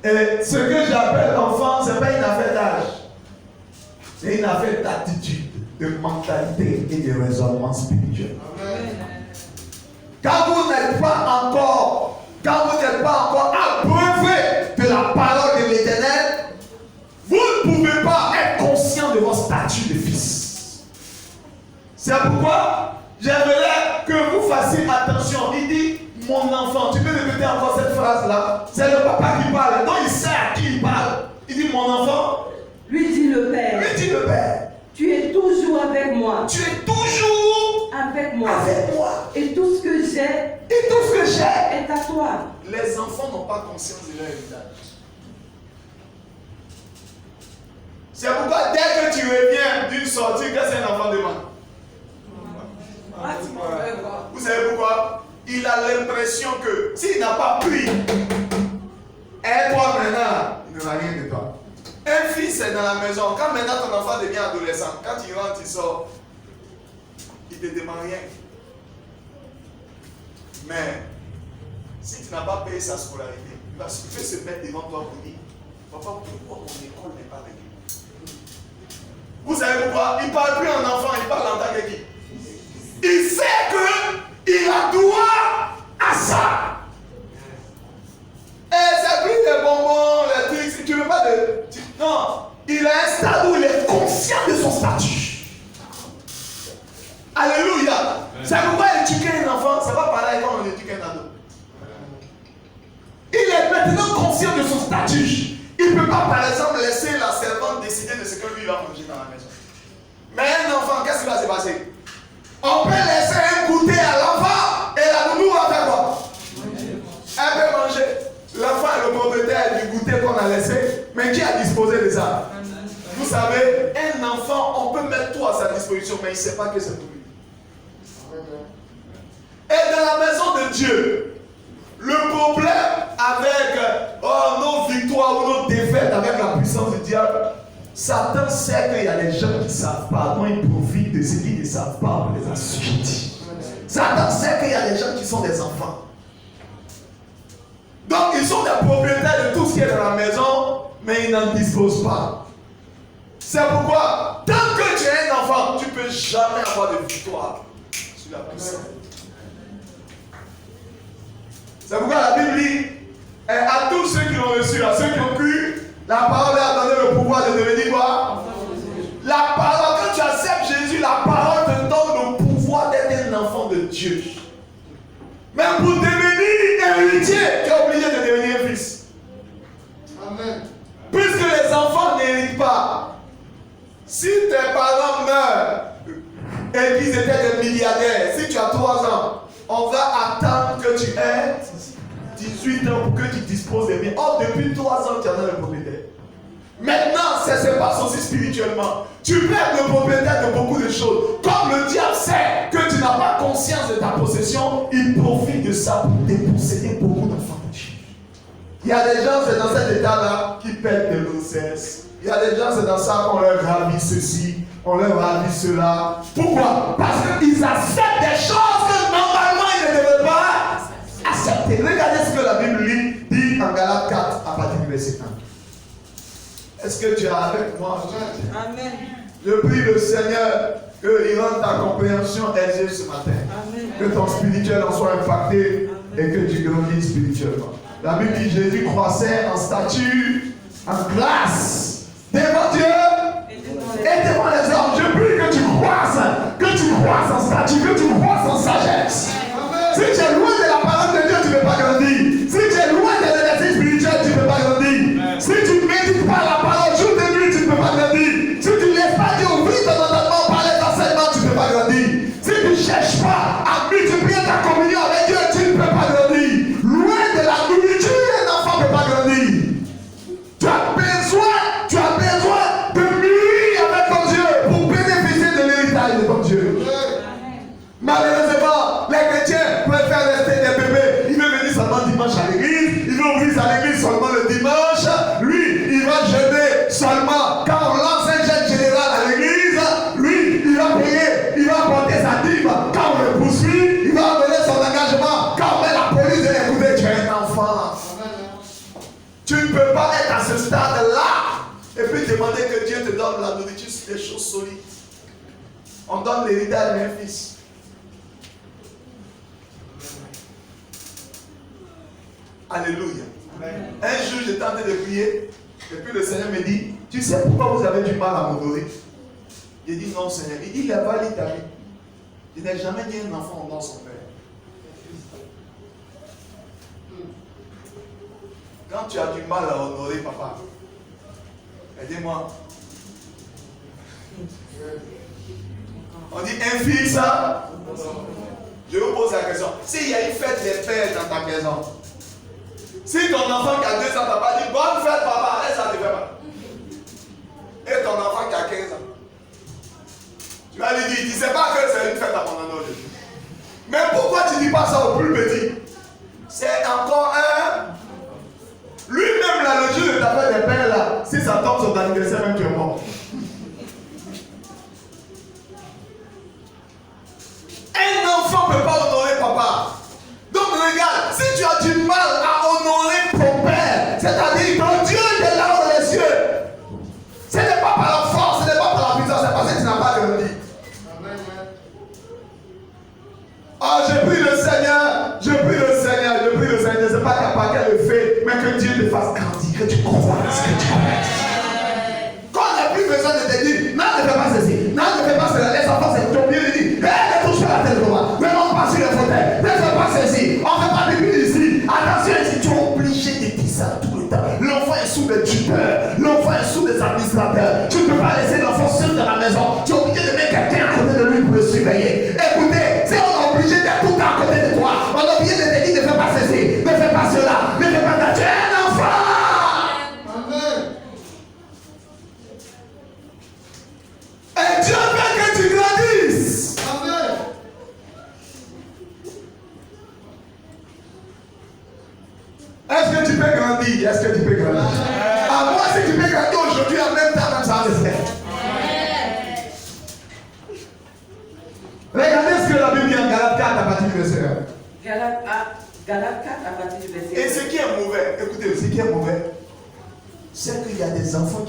ce que j'appelle enfant, ce n'est pas une affaire d'âge. C'est une affaire d'attitude, de mentalité et de raisonnement spirituel. Quand vous n'êtes pas encore abreuvé de la parole de l'Éternel, vous ne pouvez pas être conscient de votre statut de fils. C'est pourquoi j'aimerais que vous fassiez attention. Il dit, mon enfant, tu peux répéter encore cette phrase-là? C'est le papa qui parle, donc il sait à qui il parle. Il dit, mon enfant. Lui dit le Père. Lui dit le Père. Tu es toujours avec moi. Tu es toujours avec moi. Avec moi. Et tout ce que j'ai. Et tout ce que j'ai est à toi. Les enfants n'ont pas conscience de leur héritage. C'est pourquoi dès que tu reviens d'une sortie, qu'est-ce qu'un enfant demande? Vous savez pourquoi? Il a l'impression que s'il n'a pas pris, et toi maintenant, il ne va rien de toi. Un fils est dans la maison. Quand maintenant ton enfant devient adolescent, quand il rentre, il sort, il ne te demande rien. Mais si tu n'as pas payé sa scolarité, il va se mettre devant toi pour dire, papa, pourquoi mon école n'est pas réglée? Vous savez pourquoi? Il ne parle plus en enfant, il parle en tant que qui? Il sait qu'il a droit à ça. Et c'est plus des bonbons, les trucs, si tu ne veux pas de... Non, il a un stade où il est conscient de son statut. Alléluia. C'est pourquoi éduquer un enfant, c'est pas pareil quand on éduque un ado. Il est maintenant conscient de son statut. Il ne peut pas, par exemple, laisser la servante décider de ce que lui va manger dans la maison. Mais un enfant, qu'est-ce qui va se passer? On peut laisser un goûter à l'enfant et la nounou va faire quoi? Elle peut manger. L'enfant est le propriétaire du goûter qu'on a laissé, mais qui a disposé de ça? Vous savez, un enfant, on peut mettre tout à sa disposition, mais il ne sait pas que c'est pour lui. Et dans la maison de Dieu, le problème avec nos victoires ou nos défaites avec la puissance du diable, Satan sait qu'il y a des gens qui ne savent pas, donc il profite de ce qu'ils ne savent pas pour les assujettir. Satan sait qu'il y a des gens qui sont des enfants. Donc ils sont des propriétaires de tout ce qui est dans la maison, mais ils n'en disposent pas. C'est pourquoi, tant que tu es un enfant, tu ne peux jamais avoir de victoire sur la puissance. C'est pourquoi la Bible dit à tous ceux qui l'ont reçu, à ceux qui ont cru, la parole leur a donné le pouvoir de devenir quoi? La parole, quand tu acceptes Jésus, la parole te donne le pouvoir d'être un enfant de Dieu. Mais pour devenir héritier, tu es obligé de devenir un fils. Amen. Puisque les enfants n'héritent pas. Si tes parents meurent et qu'ils étaient des milliardaires, si tu as 3 ans, on va attendre que tu aies 18 ans pour que tu disposes des biens. Or, depuis 3 ans, tu en as le propriétaire. Maintenant, ça se passe aussi spirituellement. Tu peux être le propriétaire de beaucoup de choses. Comme le diable sait que tu n'as pas conscience de ta possession, il profite de ça pour déposséder beaucoup d'enfants de Dieu. Il y a des gens, c'est dans cet état-là, qui pètent de grossesse. Il y a des gens, c'est dans ça qu'on leur ravit ceci, on leur ravit cela. Pourquoi? Parce qu'ils acceptent des choses que normalement ils ne devaient pas accepter. Regardez ce que la Bible dit en Galates 4 à partir du verset 1. Est-ce que tu es avec moi? Amen. Je prie le Seigneur qu'il rende ta compréhension aisée ce matin. Amen. Que ton spirituel en soit impacté. Amen. Et que tu grandisses spirituellement. La Bible dit Jésus croissait en stature, en grâce devant Dieu et devant les hommes. Je prie que tu croisses en stature, que tu croisses en sagesse. Amen. Si tu es loin de la parole de Dieu, tu ne peux pas grandir. Si tu es loin de l'énergie spirituelle, tu ne peux pas grandir. Amen. Si tu ne médites pas la parole jour et nuit, tu ne peux pas grandir. Si tu ne laisses pas Dieu ouvrir ton entendement par les enseignements, tu ne peux pas grandir. Si tu ne cherches pas à multiplier ta communion avec Dieu, tu ne peux pas grandir. Loin de la nourriture, un enfant ne peut pas grandir. Tu as besoin de mûrir avec ton Dieu pour bénéficier de l'héritage de ton Dieu. Malheureusement, les chrétiens préfèrent rester des bébés. Il veut venir seulement dimanche à l'église. Il veut ouvrir sa église seulement le dimanche. Lui, il va jeûner seulement quand on lance un jeûne général à l'église. Lui, il va payer, il va porter sa dîme quand on le poursuit. Il va donner son engagement quand on met la police et écouter. Tu es un enfant. Tu ne peux pas être à ce stade-là et puis demander que Dieu te donne la nourriture sur des choses solides. On donne l'héritage d'un fils. Alléluia. Amen. Un jour, j'étais en train de prier et puis le Seigneur me dit, tu sais pourquoi vous avez du mal à m'honorer? J'ai dit non, Seigneur. Il dit, il a validé ta vie. Il n'a jamais dit un enfant dans son père. Quand tu as du mal à honorer papa, aidez-moi. On dit un fils, ça. Je vous pose la question. S'il y a une fête des pères dans ta maison, si ton enfant qui a 2 ans, papa dit bonne fête, papa, laisse ça te fait pas. Et ton enfant qui a 15 ans, tu vas lui dire, tu ne sais pas que c'est une fête à mon honneur. Mais pourquoi tu ne dis pas ça au plus petit? C'est encore un. Lui-même, là, le jour de ta fête des pères, là, si ça tombe sur ton anniversaire, même tu es mort. Un enfant ne peut pas honorer papa. Donc regarde, si tu as du mal à honorer ton père, c'est-à-dire ton Dieu qui est là dans les cieux, ce n'est pas par la force, ce n'est pas par la puissance, c'est parce que tu n'as pas grandi. Ah, je prie le Seigneur, je prie le Seigneur, je prie le Seigneur. C'est pas qu'à part qu'elle le fait, mais que Dieu te fasse grandir, que tu croisses, que tu connaisses. Quand on n'a plus besoin de te dire, non, ne fais pas ceci, non, ne fais pas cela, les enfants, c'est ton Dieu, il dit, ne touche pas la tête de toi, ne monte pas sur le fauteuil, ne fais pas ceci, on ne fait pas de but ici. Attention, si tu es obligé de dire ça tout le temps, l'enfant est sous des tuteurs, l'enfant est sous des administrateurs, tu ne peux pas laisser l'enfant seul dans la maison, tu es obligé de mettre quelqu'un à côté de lui pour le surveiller. Écoutez, si on est obligé d'être tout le temps à côté de toi, on est obligé de te dire, ne fais pas ceci, ne fais pas cela, ne fais pas ça, tu es un enfant. Et Dieu veut que tu grandisses. Amen. Est-ce que tu peux grandir? Est-ce que tu peux grandir? À moi, si tu peux grandir aujourd'hui, en même temps, même ça va le faire. Regardez ce que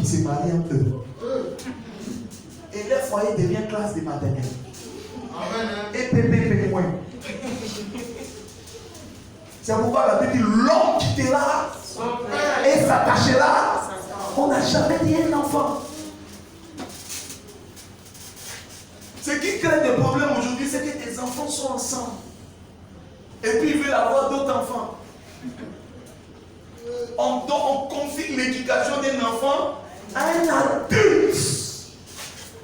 se marient entre eux. Et leur foyer devient classe de maternelle. Et pépé moins. C'est pourquoi la Bible dit l'homme quittera et s'attachera. On n'a jamais dit un enfant. Ce qui crée des problèmes aujourd'hui, c'est que tes enfants sont ensemble. Et puis ils veulent avoir d'autres enfants. On confie l'éducation d'un enfant à un adulte,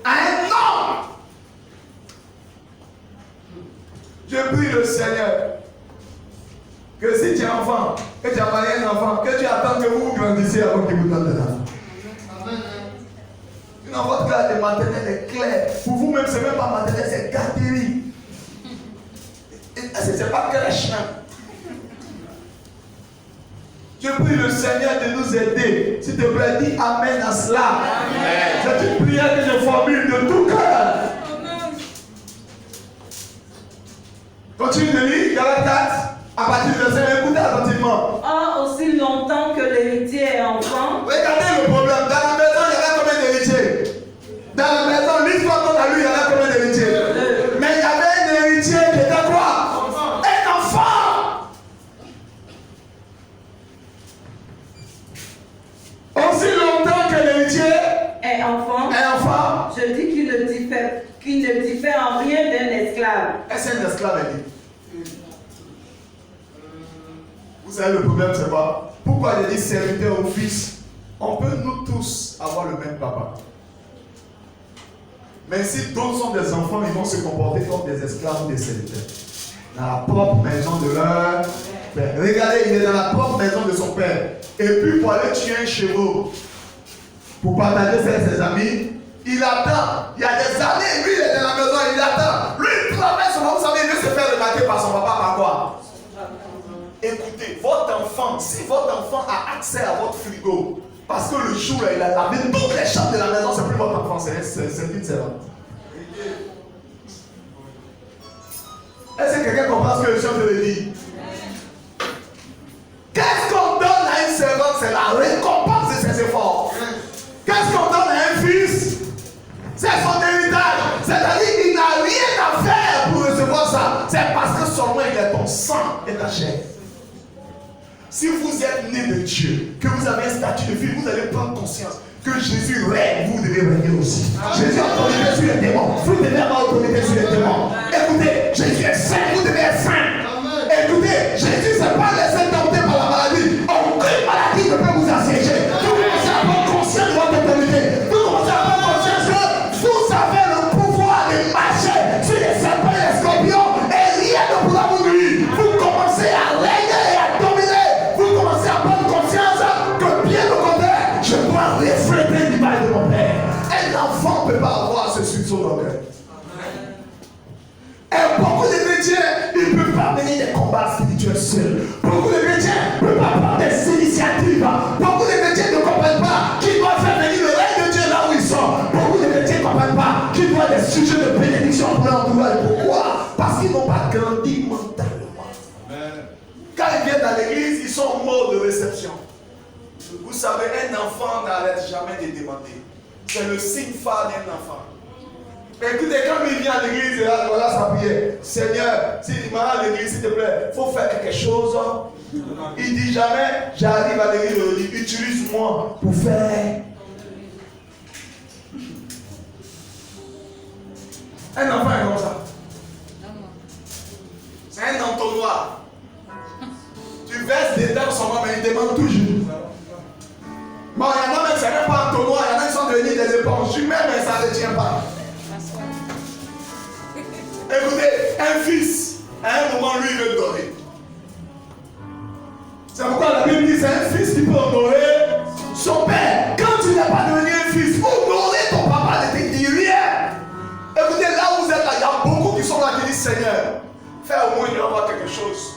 à un homme. Je prie le Seigneur que si tu es enfant, que tu as marié un enfant, que tu attends que vous grandissiez avant qu'il vous donne de l'enfant. Dans votre classe de maternelle est claire. Pour vous-même, ce n'est même pas maternelle, c'est garderie. Ce n'est pas crèche. Je prie le Seigneur de nous aider. S'il te plaît, dis Amen à cela. C'est une prière que je formule de tout cœur. Continue de lire, Galates 4, à partir du verset 1, écoutez attentivement. Or, aussi longtemps que l'héritier est enfant. Regardez le problème. Dans la maison, il y avait combien d'héritiers? Dans la maison, l'histoire qu'on a lu, il y avait combien d'héritiers? Mais il y avait un héritier qui était quoi? Un enfant. Aussi longtemps que l'héritier est enfant, je dis qu'il ne diffère en rien d'un esclave. Est-ce un esclave est dit? Vous savez, le problème, c'est quoi? Pourquoi il dit serviteur ou fils? On peut nous tous avoir le même papa. Mais si d'autres sont des enfants, ils vont se comporter comme des esclaves ou des serviteurs. Dans la propre maison de leur père. Regardez, il est dans la propre maison de son père. Et puis pour aller tuer un chevreau, pour partager avec ses amis, il attend. Il y a des années, lui il est dans la maison, il attend. Lui il travaille son enfant, vous savez, il veut se faire remarquer par son papa, par quoi? Écoutez, votre enfant, si votre enfant a accès à votre frigo, parce que le jour là, il a lavé toutes les chambres de la maison, c'est plus votre enfant, c'est une servante. Est-ce que quelqu'un comprend ce que le chef veut dire? Qu'est-ce qu'on donne à une servante? C'est la récompense de ses efforts. Qu'est-ce qu'on donne à un fils? C'est son héritage. C'est-à-dire qu'il n'a rien à faire pour recevoir ça. C'est parce que seulement il est ton sang et ta chair. Si vous êtes né de Dieu, que vous avez un statut de fils, vous allez prendre conscience que Jésus règne, vous devez régner aussi. Jésus a autorité sur les démons. Vous devez avoir autorité sur les démons. Écoutez, Jésus est saint, vous devez être saint. Écoutez, Jésus ne s'est pas laissé tenter par la maladie. Aucune maladie ne peut vous assiéger. Vous commencez à prendre conscience de votre autorité. Vous commencez à prendre conscience que vous avez le pouvoir de marcher sur les serpents et les scorpions et rien ne pourra vous nuire. Vous commencez à régner et à dominer. Vous commencez à prendre conscience que bien au contraire, je dois refléter l'image de mon Père. Un enfant ne peut pas avoir ce sursaut dans le cœur. Et beaucoup de chrétiens, ils ne peuvent pas mener des combats spirituels seuls. Beaucoup de chrétiens ne peuvent pas prendre des initiatives. Beaucoup de chrétiens ne comprennent pas qu'ils doivent faire venir le règne de Dieu là où ils sont. Beaucoup de chrétiens ne comprennent pas qu'ils doivent être des sujets de bénédiction pour leur entourage. Pourquoi? Parce qu'ils n'ont pas grandi mentalement. Quand ils viennent dans l'église, ils sont en mode de réception. Vous savez, un enfant n'arrête jamais de demander. C'est le signe phare d'un enfant. Écoutez, quand il vient à l'église, voilà sa prière. Seigneur, s'il m'a à l'église, s'il te plaît, il faut faire quelque chose. Il dit jamais, j'arrive à l'église, il dit, utilise-moi pour faire. Un enfant est comme ça. C'est un entonnoir. Tu verses des terres sur moi, mais il demande toujours. Bon, il y en a même, c'est même pas un entonnoir, il y en a qui sont devenus des éponges. Tu mets, mais ça ne tient pas. Écoutez, un fils, à un moment, lui, il veut donner. C'est pourquoi la Bible dit c'est un fils qui peut honorer son père. Quand tu n'es pas devenu un fils, honorer ton papa ne te dit rien. Écoutez, là où vous êtes là, il y a beaucoup qui sont là qui disent Seigneur, fais au moins, il va avoir quelque chose.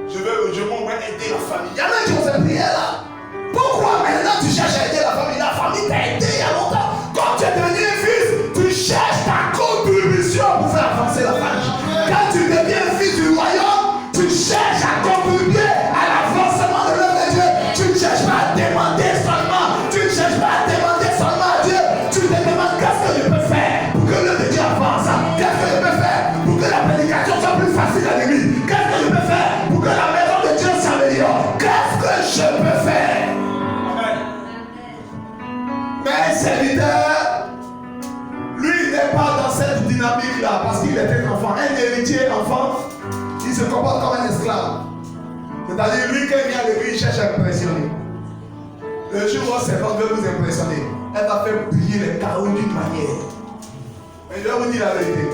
Je veux au moins aider la famille. Il y en a qui ont cette prière là. Pourquoi maintenant tu cherches à aider la famille? La famille t'a aidé il y a longtemps. Quand tu es devenu un fils, tu cherches ta contribution pour faire avancer la famille. Quand tu deviens fils du royaume, tu cherches à contribuer à l'avancement de l'œuvre de Dieu. Tu ne cherches pas à demander seulement. Tu ne cherches pas à demander se comporte comme un esclave. C'est-à-dire, lui, quand il vient à l'église, il cherche à impressionner. Le jour où votre servante veut vous impressionner, elle va faire briller les carreaux d'une manière. Mais je vais vous dire la vérité.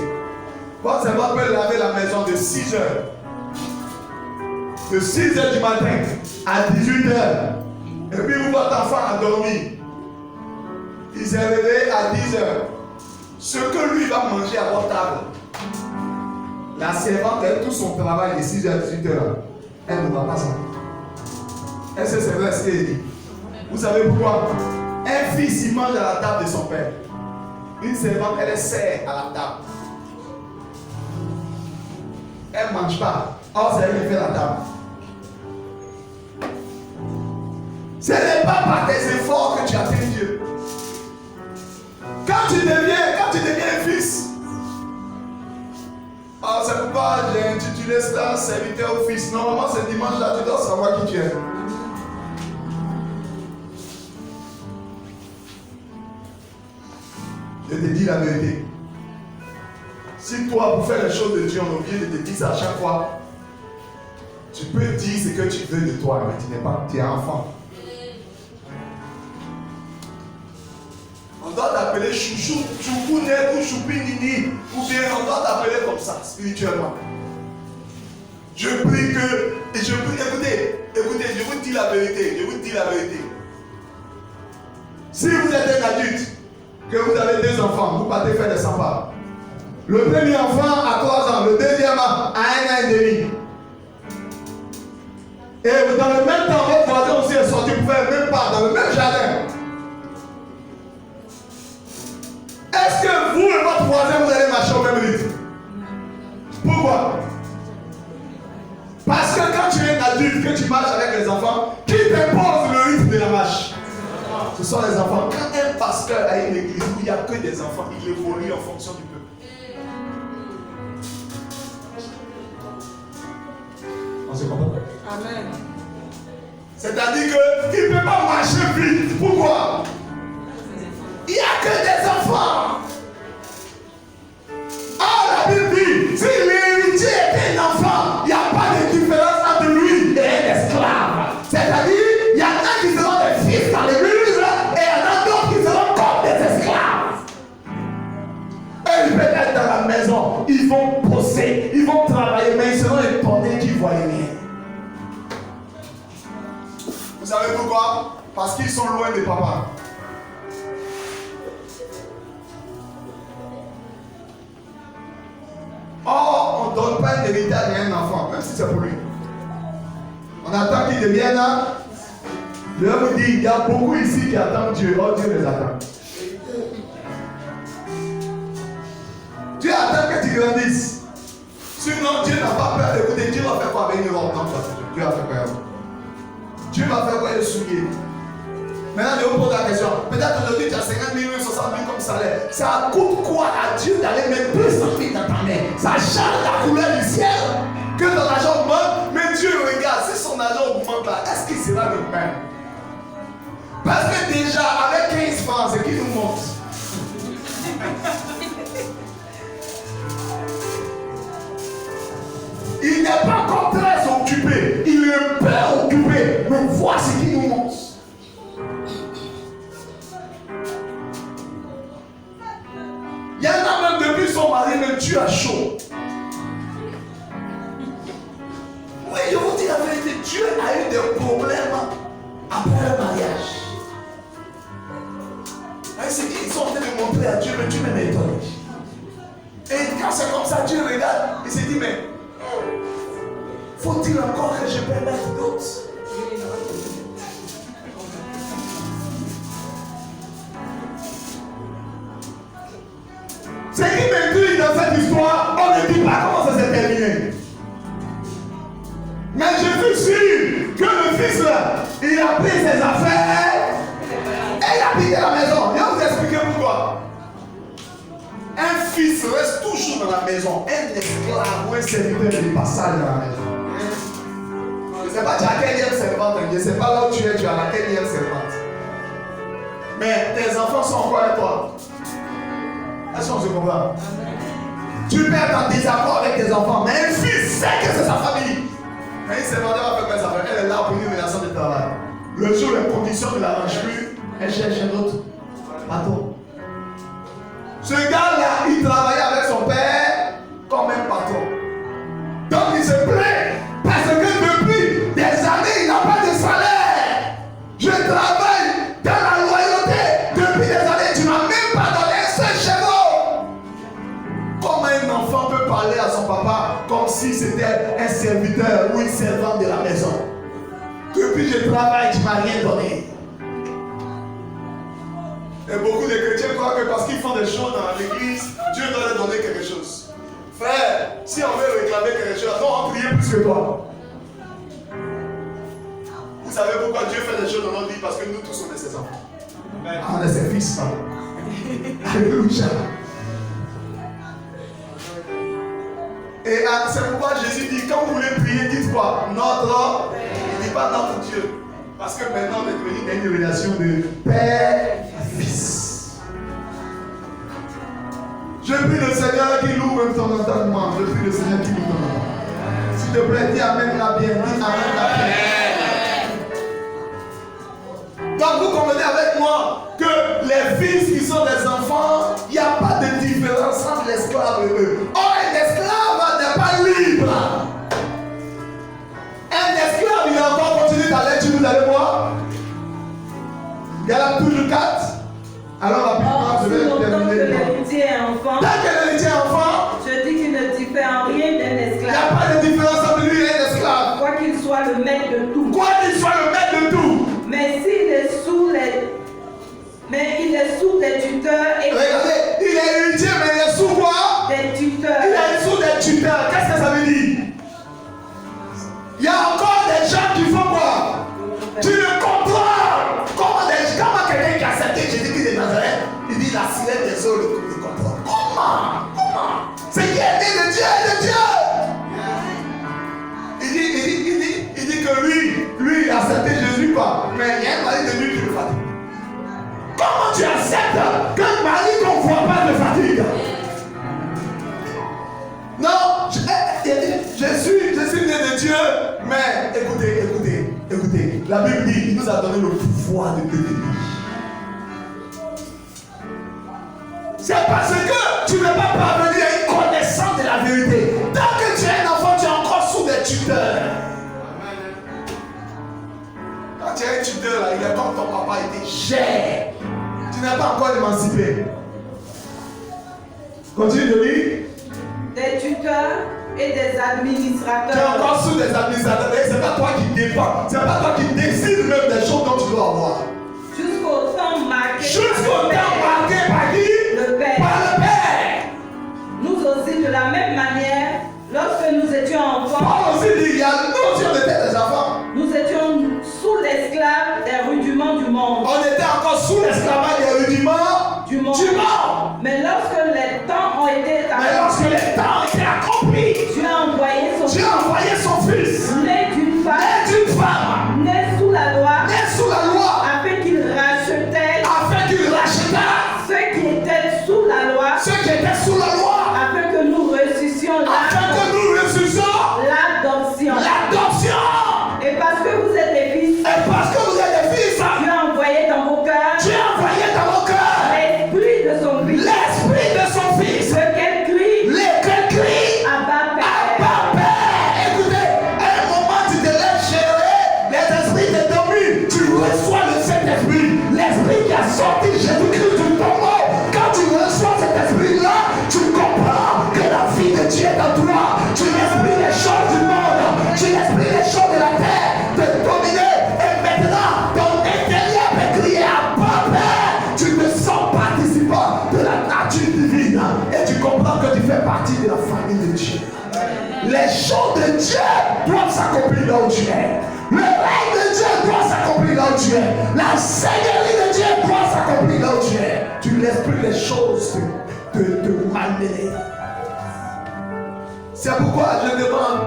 Votre servante peut laver la maison de 6 heures. De 6 heures du matin à 18 heures. Et puis votre enfant a dormi. Il s'est réveillé à 10 heures. Ce que lui va manger à votre table, la servante, elle, tout son travail de 6 heures à 18 heures, elle ne va pas ça. Est-ce que c'est vrai ce qu'elle dit? Vous savez pourquoi? Un fils, il mange à la table de son père. Une servante, elle sert à la table. Elle ne mange pas. Or, c'est elle qui fait la table. Ce n'est pas par tes efforts que tu atteins Dieu. Quand tu deviens un fils, c'est pourquoi j'ai intitulé cela serviteur au fils. Normalement, ce dimanche-là, tu dois savoir qui tu es. Je te dis la vérité. Si toi, pour faire les choses de Dieu, on oublie de te dire ça à chaque fois, tu peux dire ce que tu veux de toi, mais tu n'es pas, tu es enfant. On doit t'appeler chouchou, choupounet ou choupinini, ou bien on doit t'appeler comme ça, spirituellement. Je prie que, et je prie, écoutez, je vous dis la vérité, Si vous êtes un adulte, que vous avez 2 enfants, vous partez faire des 100 pas. Le premier enfant a 3 ans, le deuxième a 1 an et demi. Et dans le même temps, votre voisin aussi est sorti pour faire le même pas, dans le même jardin. Est-ce que vous et votre voisin, vous allez marcher au même rythme? Pourquoi? Parce que quand tu es un adulte, que tu marches avec les enfants, qui t'impose le rythme de la marche? Ce sont les enfants. Quand un pasteur a une église où il n'y a que des enfants, il évolue en fonction du peuple. On se comprend? Amen. C'est-à-dire qu'il ne peut pas marcher vite. Pourquoi? Il n'y a que des enfants. Ah, la Bible dit, si l'héritier est un enfant, il n'y a pas de différence entre lui et un esclave. C'est-à-dire, il y en a qui seront des fils dans l'église et il y en a d'autres qui seront comme des esclaves. Et ils peuvent être dans la maison, ils vont bosser, ils vont travailler, mais ils seront étonnés qu'ils ne voient rien. Vous savez pourquoi? Parce qu'ils sont loin de papa. Or, on ne donne pas un héritage à un enfant, même si c'est pour lui. On attend qu'il devienne là. Je vais vous dire, il y a beaucoup ici qui attendent Dieu. Oh, Dieu les attend. Dieu attend que tu grandisses. Sinon, Dieu n'a pas peur d'écouter. Dieu va faire quoi avec une robe? Non, Dieu va faire quoi? Dieu va faire quoi les souliers? Maintenant, je vous pose la question. Peut-être aujourd'hui, tu as 50 000, 60 000 comme salaire. Ça coûte quoi à Dieu d'aller mettre 200 000 dans ta main? Ça change la couleur du ciel. Que ton argent augmente, mais Dieu regarde. Si son argent augmente là, est-ce qu'il sera le même? Parce que déjà, avec 15 francs, c'est qui nous monte. Il n'est pas encore très occupé. Il est peu occupé. Mais voici qui nous monte. Il y en a même depuis son mari, même Dieu a chaud. Oui, je vous dis la vérité, Dieu a eu des problèmes après le mariage. C'est qu'ils sont en train de montrer à Dieu, mais Dieu m'est étonné. Et quand c'est comme ça, Dieu regarde, il s'est dit, mais faut-il encore que je permette d'autres? Ce qui m'intrigue dans cette histoire, on ne dit pas comment ça s'est terminé. Mais je suis sûr que le fils là, il a pris ses affaires et il a quitté la maison. Je vais vous expliquer pourquoi. Un fils reste toujours dans la maison. Un esclave ou un serviteur de passage dans la maison. Je ne sais pas tu as quelle servante, je ne sais pas là où tu es à la quelle servante. Mais tes enfants sont encore avec toi. Est-ce qu'on se comprend? Tu peux être en désaccord avec tes enfants, mais un fils sait que c'est sa famille. Mais il s'est demandé à faire quoi ça fait. Elle est là pour une relation de travail. Le jour où les conditions ne l'arrangent plus, elle cherche un autre patron. Ce gars-là, il travaillait avec son père comme un patron. Donc il se plaint parce que depuis des années, il n'a pas de salaire. Je travaille dans la loyauté. Depuis des années, tu m'as même pas donné un seul chevaux. Comment un enfant peut parler à son papa comme si c'était un serviteur ou une servante de la maison? Depuis que je travaille, tu ne m'as rien donné. Et beaucoup de chrétiens croient que parce qu'ils font des choses dans l'église, Dieu doit leur donner quelque chose. Frère, si on veut réclamer quelque chose, non, on prie plus que toi. Vous savez pourquoi Dieu fait des choses dans notre vie? Parce que nous tous on est ses enfants. On est ses fils. Alléluia. Et c'est pourquoi Jésus dit, quand vous voulez prier, dites quoi? Notre. Il ne dit pas notre Dieu. Parce que maintenant on est devenu dans une relation de père-fils. Je prie le Seigneur qui l'ouvre ton entendement. Je prie le Seigneur qui l'ouvre ton entendement. S'il te plaît, dis Amen la bien. Dis Amen la bien. Donc vous comprenez avec moi que les fils qui sont des enfants, il n'y a pas de différence entre l'esclave et eux. Oh, un esclave n'est pas libre. Un esclave, il a encore continué d'aller, vous allez voir. Galate toujours 4. Alors rapidement, je vais terminer. L'héritier est enfant. Tant que l'héritier est enfant, je dis qu'il ne diffère en rien d'un esclave. Il n'y a pas de différence entre lui et un esclave. Quoi qu'il soit le maître de tout. Quoi qu'il soit le maître de tout. Mais s'il est sous les... Mais il est sous des tuteurs et... Regardez, il est héritier, mais il est sous quoi? Des tuteurs. Il est sous des tuteurs. Qu'est-ce que ça veut dire? Il y a encore des gens qui font quoi? Tu le contrôles. Comment quelqu'un qui a accepté Jésus-Christ de Nazareth, il dit la silence des eaux le contrôle. Comment? C'est qui est né de Dieu et de Dieu. Il dit que lui, il a accepté Jésus quoi? Mais il y a un mari de lui qui le fatigue. Comment tu acceptes qu'un mari qu'on ne voit pas le fatigue? Non, je suis né de Dieu, mais écoutez, la Bible dit, il nous a donné le pouvoir de devenir. C'est parce que tu ne peux pas parvenir à une connaissance de la vérité. Tant que tu es un enfant, tu es encore sous des tuteurs. Quand tu es un tuteur, là, il est comme ton papa était gère. Tu n'es pas encore émancipé. Continue de lire. Des tuteurs et des administrateurs. Tu es encore sous des administrateurs. Mais ce n'est pas toi qui dépends. Ce n'est pas toi qui décides même des choses dont tu dois avoir. Jusqu'au temps marqué. Jusqu'au temps marqué par qui? Le Père. Par le Père. Nous aussi, de la même manière, lorsque nous étions enfants. Paul aussi dit, il y a nous si on était des enfants. Nous étions sous l'esclave des rudiments du monde. On était encore sous l'esclavage des rudiments du monde. Mais lorsque les temps ont été accomplis, Dieu a envoyé son fils, né d'une femme, né sous la loi, afin qu'il racheta ceux qui étaient sous la loi, afin que nous ressuscions l'adoption. Et parce que vous êtes des fils, Dieu a envoyé dans vos cœurs l'esprit de son fils, lequel crie Abba Père. Écoutez, à un moment tu te laisses gérer, les esprits te dominent, tu reçois le Saint-Esprit, l'esprit qui a sorti Jésus-Christ du tombeau. Quand tu reçois cet esprit-là, tu comprends que la vie de Dieu est en toi. Tu l'esprit les choses du monde, tu l'esprit les choses de la terre, de dominer. Et maintenant, ton intérieur peut crier Abba Père. Tu te sens participant de la nature divine et tu comprends que tu fais partie de la famille de Dieu. Les choses de Dieu doivent s'accomplir là où tu es. Le règne de Dieu doit s'accomplir là où tu es. La seigneurie de Dieu doit s'accomplir là où tu es. Tu ne laisses plus les choses te malmener. C'est pourquoi je demande,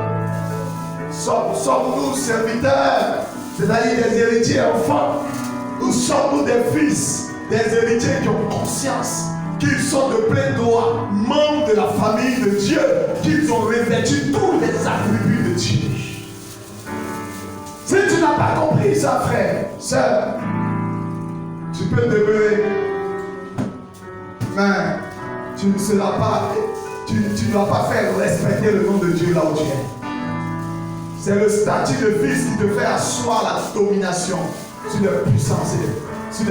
sommes-nous serviteurs, c'est-à-dire des héritiers enfants, ou sommes-nous des fils, des héritiers qui ont conscience qu'ils sont de plein droit membres de la famille de Dieu, qu'ils ont revêtu tous les attributs de Dieu. Si tu n'as pas compris ça, frère, sœur, tu peux demeurer, mais tu ne seras pas, tu ne dois pas faire respecter le nom de Dieu là où tu es. C'est le statut de fils qui te fait asseoir la domination sur les puissances, sur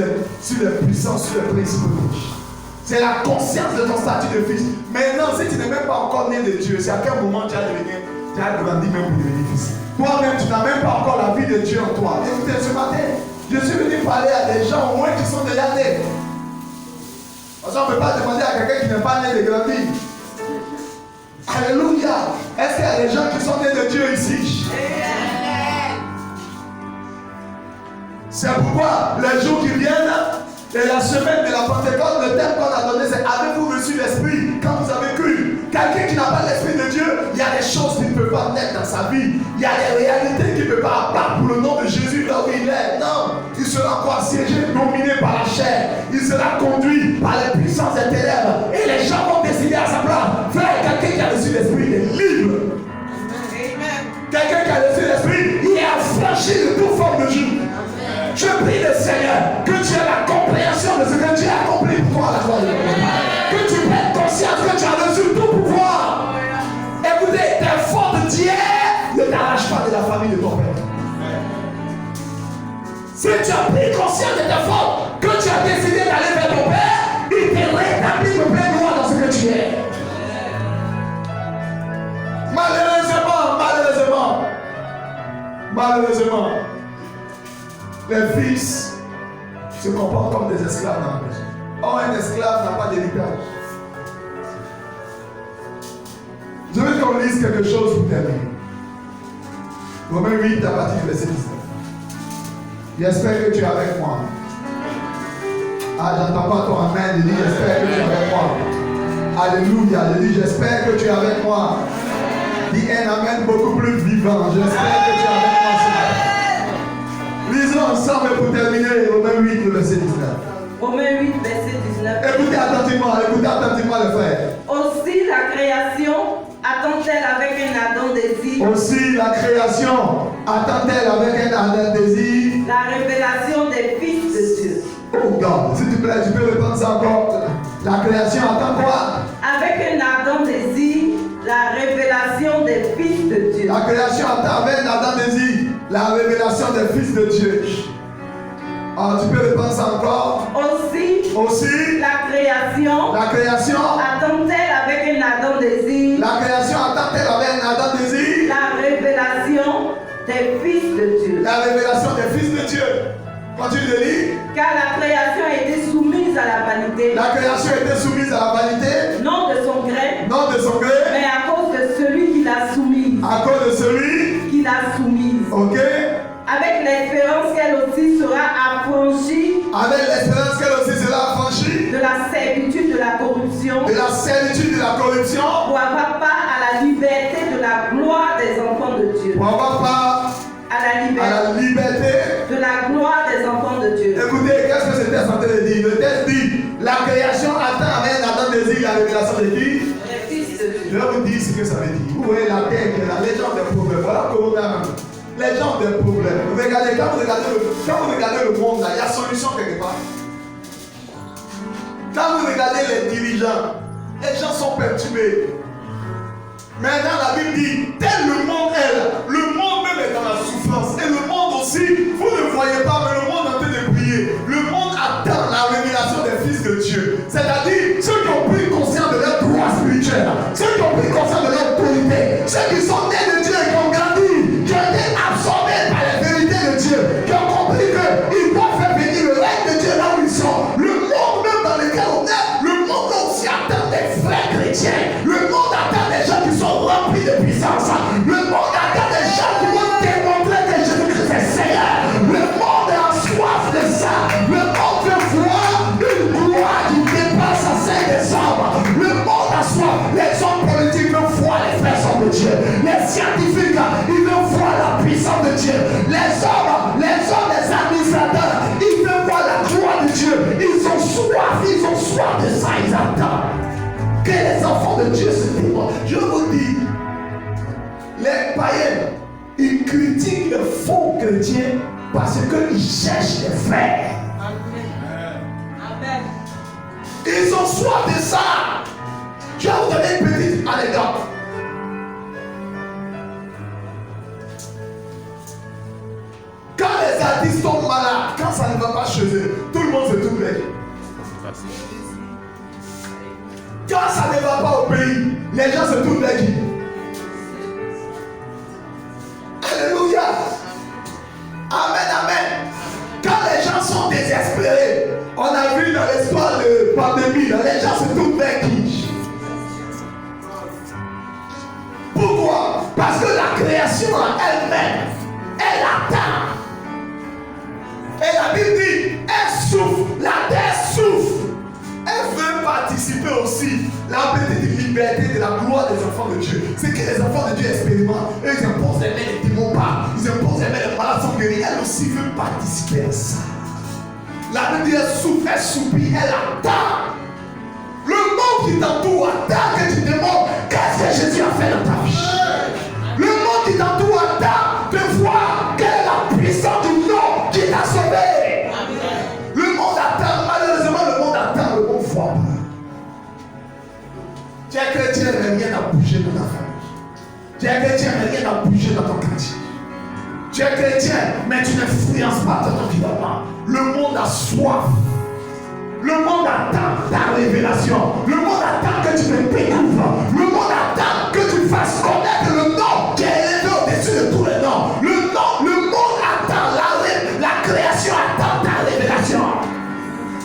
les puissances, sur les principautés. C'est la conscience de ton statut de fils. Maintenant, si tu n'es même pas encore né de Dieu, c'est à quel moment tu as grandi même pour devenir fils. Toi-même, tu n'as même pas encore la vie de Dieu en toi. Écoutez, ce matin, je suis venu parler à des gens au moins qui sont déjà nés. Parce qu'on ne peut pas demander à quelqu'un qui n'est pas né de grandir. Alléluia. Est-ce qu'il y a des gens qui sont nés de Dieu ici? C'est pourquoi les jours qui viennent et la semaine de la Pentecôte, le thème qu'on a donné, c'est avez-vous reçu l'Esprit quand vous avez cru? Quelqu'un qui n'a pas l'Esprit de Dieu, il y a des choses qui ne peuvent pas naître dans sa vie. Il y a des réalités qu'il ne peut pas abattre pour le nom de Jésus là où il est. Non, il sera encore assiégé, dominé par la chair. Il sera conduit par les puissances des ténèbres. Et les gens vont décider à sa place. Frère, quelqu'un qui a reçu l'Esprit, il est libre. Quelqu'un qui a reçu l'Esprit, il est affranchi de toute forme de joug. Je prie le Seigneur que tu aies la compréhension de ce que Dieu a accompli pour toi à la croix de Golgotha. Que tu prennes conscience que tu as reçu tout pouvoir. Écoutez, tes fautes d'hier ne t'arrachent pas de la famille de ton père. Si tu as pris conscience de tes fautes, que tu as décidé d'aller vers ton père, il te rétablit de plein droit dans ce que tu es. Malheureusement, les fils se comportent comme des esclaves dans la maison. Or, un esclave n'a pas d'héritage. Je veux qu'on lise quelque chose pour terminer. Romains 8 à partir du verset 19. J'espère que tu es avec moi. Ah, j'entends pas ton amen. Je dis j'espère que tu es avec moi. Alléluia. Je dis j'espère que tu es avec moi. Dis un amen beaucoup plus vivant. J'espère que tu es avec moi ce matin. Lisons ensemble pour terminer Romains 8, le verset 19. Romains 8, verset 19. Écoutez attentivement les frères. Aussi la création attend-elle avec un ardent désir. Aussi la création attend-elle avec un ardent désir. La révélation des fils de Dieu. Oh God, s'il te plaît, tu peux répondre ça encore. La création attend quoi? Avec un ardent désir, la révélation des fils de Dieu. La création attend avec un ardent désir. La révélation des fils de Dieu. Ah, tu peux répondre ça encore? Aussi, la création attend-elle avec un ardent désir. La création attend-elle avec un ardent désir. La révélation des fils de Dieu. La révélation des fils de Dieu. Continue de lire. Car la création a été soumise à la vanité. La création a été soumise à la vanité. Non de son gré. Non de son gré. Mais à cause de celui qui l'a soumise. À cause de celui qui l'a soumise. Ok. Avec l'espérance qu'elle aussi sera affranchie. Avec l'espérance qu'elle aussi sera affranchie. De la servitude de la corruption. De la servitude de la corruption. Pour avoir part à la liberté de la gloire des enfants de Dieu. Pour avoir part à la liberté de la gloire des enfants de Dieu. Écoutez, qu'est-ce que ce texte est en train de dire? Le texte dit, la création attend avec un ardent désir la révélation de qui? Les fils de Dieu. Je vais vous dire ce que ça veut dire. Vous voyez la terre, la légende des problèmes. Voilà comment on a même. Les gens des problèmes. Regardez, quand vous regardez le monde là, il y a solution quelque part. Quand vous regardez les dirigeants, les gens sont perturbés. Maintenant la Bible dit, tel le monde est là, le monde même est dans la souffrance. Et le monde aussi, vous ne voyez pas, mais le monde est en train de prier. Le monde attend la révélation des fils de Dieu. C'est-à-dire ceux qui ont pris conscience de leur droit spirituel, ceux qui ont pris conscience de leur autorité, ceux qui sont nés de Dieu et qui ont grandi, qui ont été absorbés par les vérités de Dieu, qui ont compris qu'ils doivent faire venir le règne de Dieu là où ils sont. Le monde même dans lequel on est, le monde aussi attend des vrais chrétiens. Le monde attend des gens qui sont remplis de puissance. Le monde attend des gens qui vont démontrer que Jésus-Christ est Seigneur. Le monde est en soif de ça. Le monde veut voir une gloire qui dépasse à celle des hommes. Le monde a soif. Les hommes politiques veulent voir les personnes de Dieu. Les scientifiques, ils veulent voir la puissance de Dieu. Les hommes, les administrateurs, ils veulent voir la gloire de Dieu. Ils ont soif de ça. Ils les enfants de Dieu se démodent. Je vous dis, les païens, ils critiquent les faux chrétiens parce qu'ils cherchent les frères. Amen. Ils ont soif de ça. Je vais vous donner une petite anecdote. Quand les artistes sont malades, quand ça ne va pas chez eux, tout le monde se tourne vers eux. Quand ça ne va pas au pays, les gens se tournent vers qui? Alléluia. Amen, amen. Quand les gens sont désespérés, on a vu dans l'histoire de pandémie, les gens se tournent vers qui? Pourquoi? Parce que la création en elle-même, elle attend. Et la Bible dit, elle souffre, la terre souffre. Elle veut participer aussi la petite liberté de la gloire des enfants de Dieu. C'est que les enfants de Dieu expérimentent. Eux, ils imposent les mains, les démons partent. Ils imposent les mains, les malades sont guéris. Elle aussi veut participer à ça. La Bible dit, elle souffre, elle soupire, elle attend. Le monde qui t'entoure attend que tu demandes qu'est-ce que Jésus a fait dans ta vie. Le monde qui t'entoure attend de voir quelle est la puissance du nom qui t'a sauvé. Le monde attend, malheureusement le monde attend, le monde voit pas. Tu es chrétien, mais rien n'a bougé dans ta famille. Tu es chrétien, mais rien n'a bougé dans ton quartier. Tu es chrétien, mais tu n'influences pas ton environnement. Le monde a soif. Le monde attend ta révélation. Le monde attend que tu te découvres. Le monde attend que tu fasses connaître le nom qui est élevé au-dessus de tous les noms. Le monde attend, la création attend ta révélation.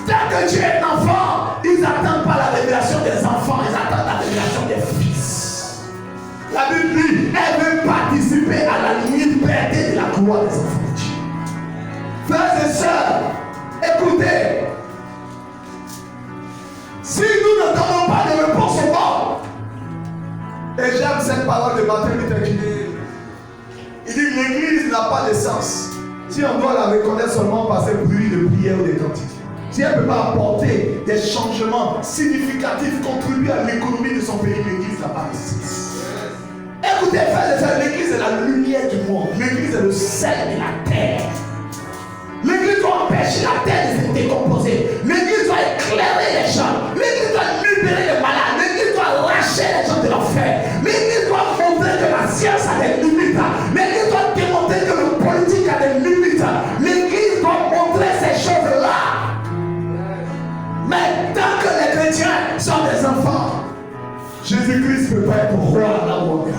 Tant que tu es un enfant, ils n'attendent pas la révélation des enfants, ils attendent la révélation des fils. La Bible dit, elle veut participer à la liberté de la gloire des enfants de Dieu. Frères et sœurs, écoutez. Si nous ne donnons pas de réponse au monde, et j'aime cette parole de Martin Luther King, il dit l'église n'a pas de sens si on doit la reconnaître seulement par ses bruits de prière ou des cantiques. Si elle ne peut pas apporter des changements significatifs, contribuer à l'économie de son pays, l'église n'a pas de sens. Écoutez, frères et sœurs, l'église est la lumière du monde, l'église est le sel de la terre. L'église doit empêcher la terre de se décomposer. L'église doit éclairer les gens. L'église doit libérer les malades. L'église doit lâcher les gens de l'enfer. L'église doit montrer que la science a des limites. L'église doit démontrer que le politique a des limites. L'église doit montrer ces choses-là. Mais tant que les chrétiens sont des enfants, Jésus-Christ ne peut pas être roi là où on est.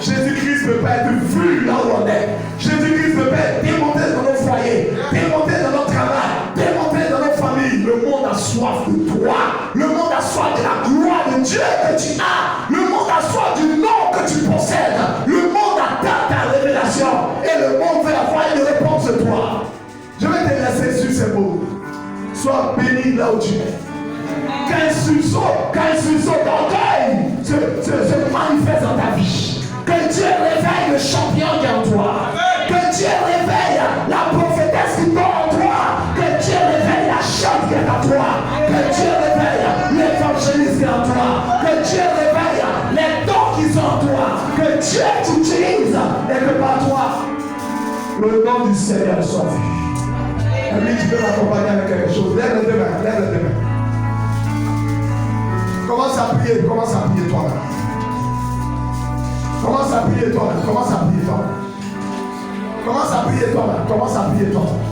Jésus-Christ ne peut pas être vu là où on est. Jésus-Christ ne peut pas être démonté dans nos foyers, démonté dans notre travail, démonté dans nos familles. Le monde a soif de toi. Le monde a soif de la gloire de Dieu que tu as. Le monde a soif du nom que tu possèdes. Le monde attend ta révélation. Et le monde veut avoir une réponse de toi. Je vais te laisser sur ces mots. Sois béni là où tu es. Qu'un sursaut d'orgueil se manifeste dans ta vie. Que Dieu réveille le champion qui est en toi. Que Dieu réveille la prophétesse qui dort en toi. Que Dieu réveille la chante qui est en toi. Que Dieu réveille l'évangéliste qui est en toi. Que Dieu réveille les dons qui sont en toi. Que Dieu t'utilise et que par toi, le nom du Seigneur soit vu. Ami, tu peux m'accompagner avec quelque chose. Lève les deux mains, lève les deux mains. Commence à prier toi-même. Commence à prier toi-même. Commence à prier toi-même.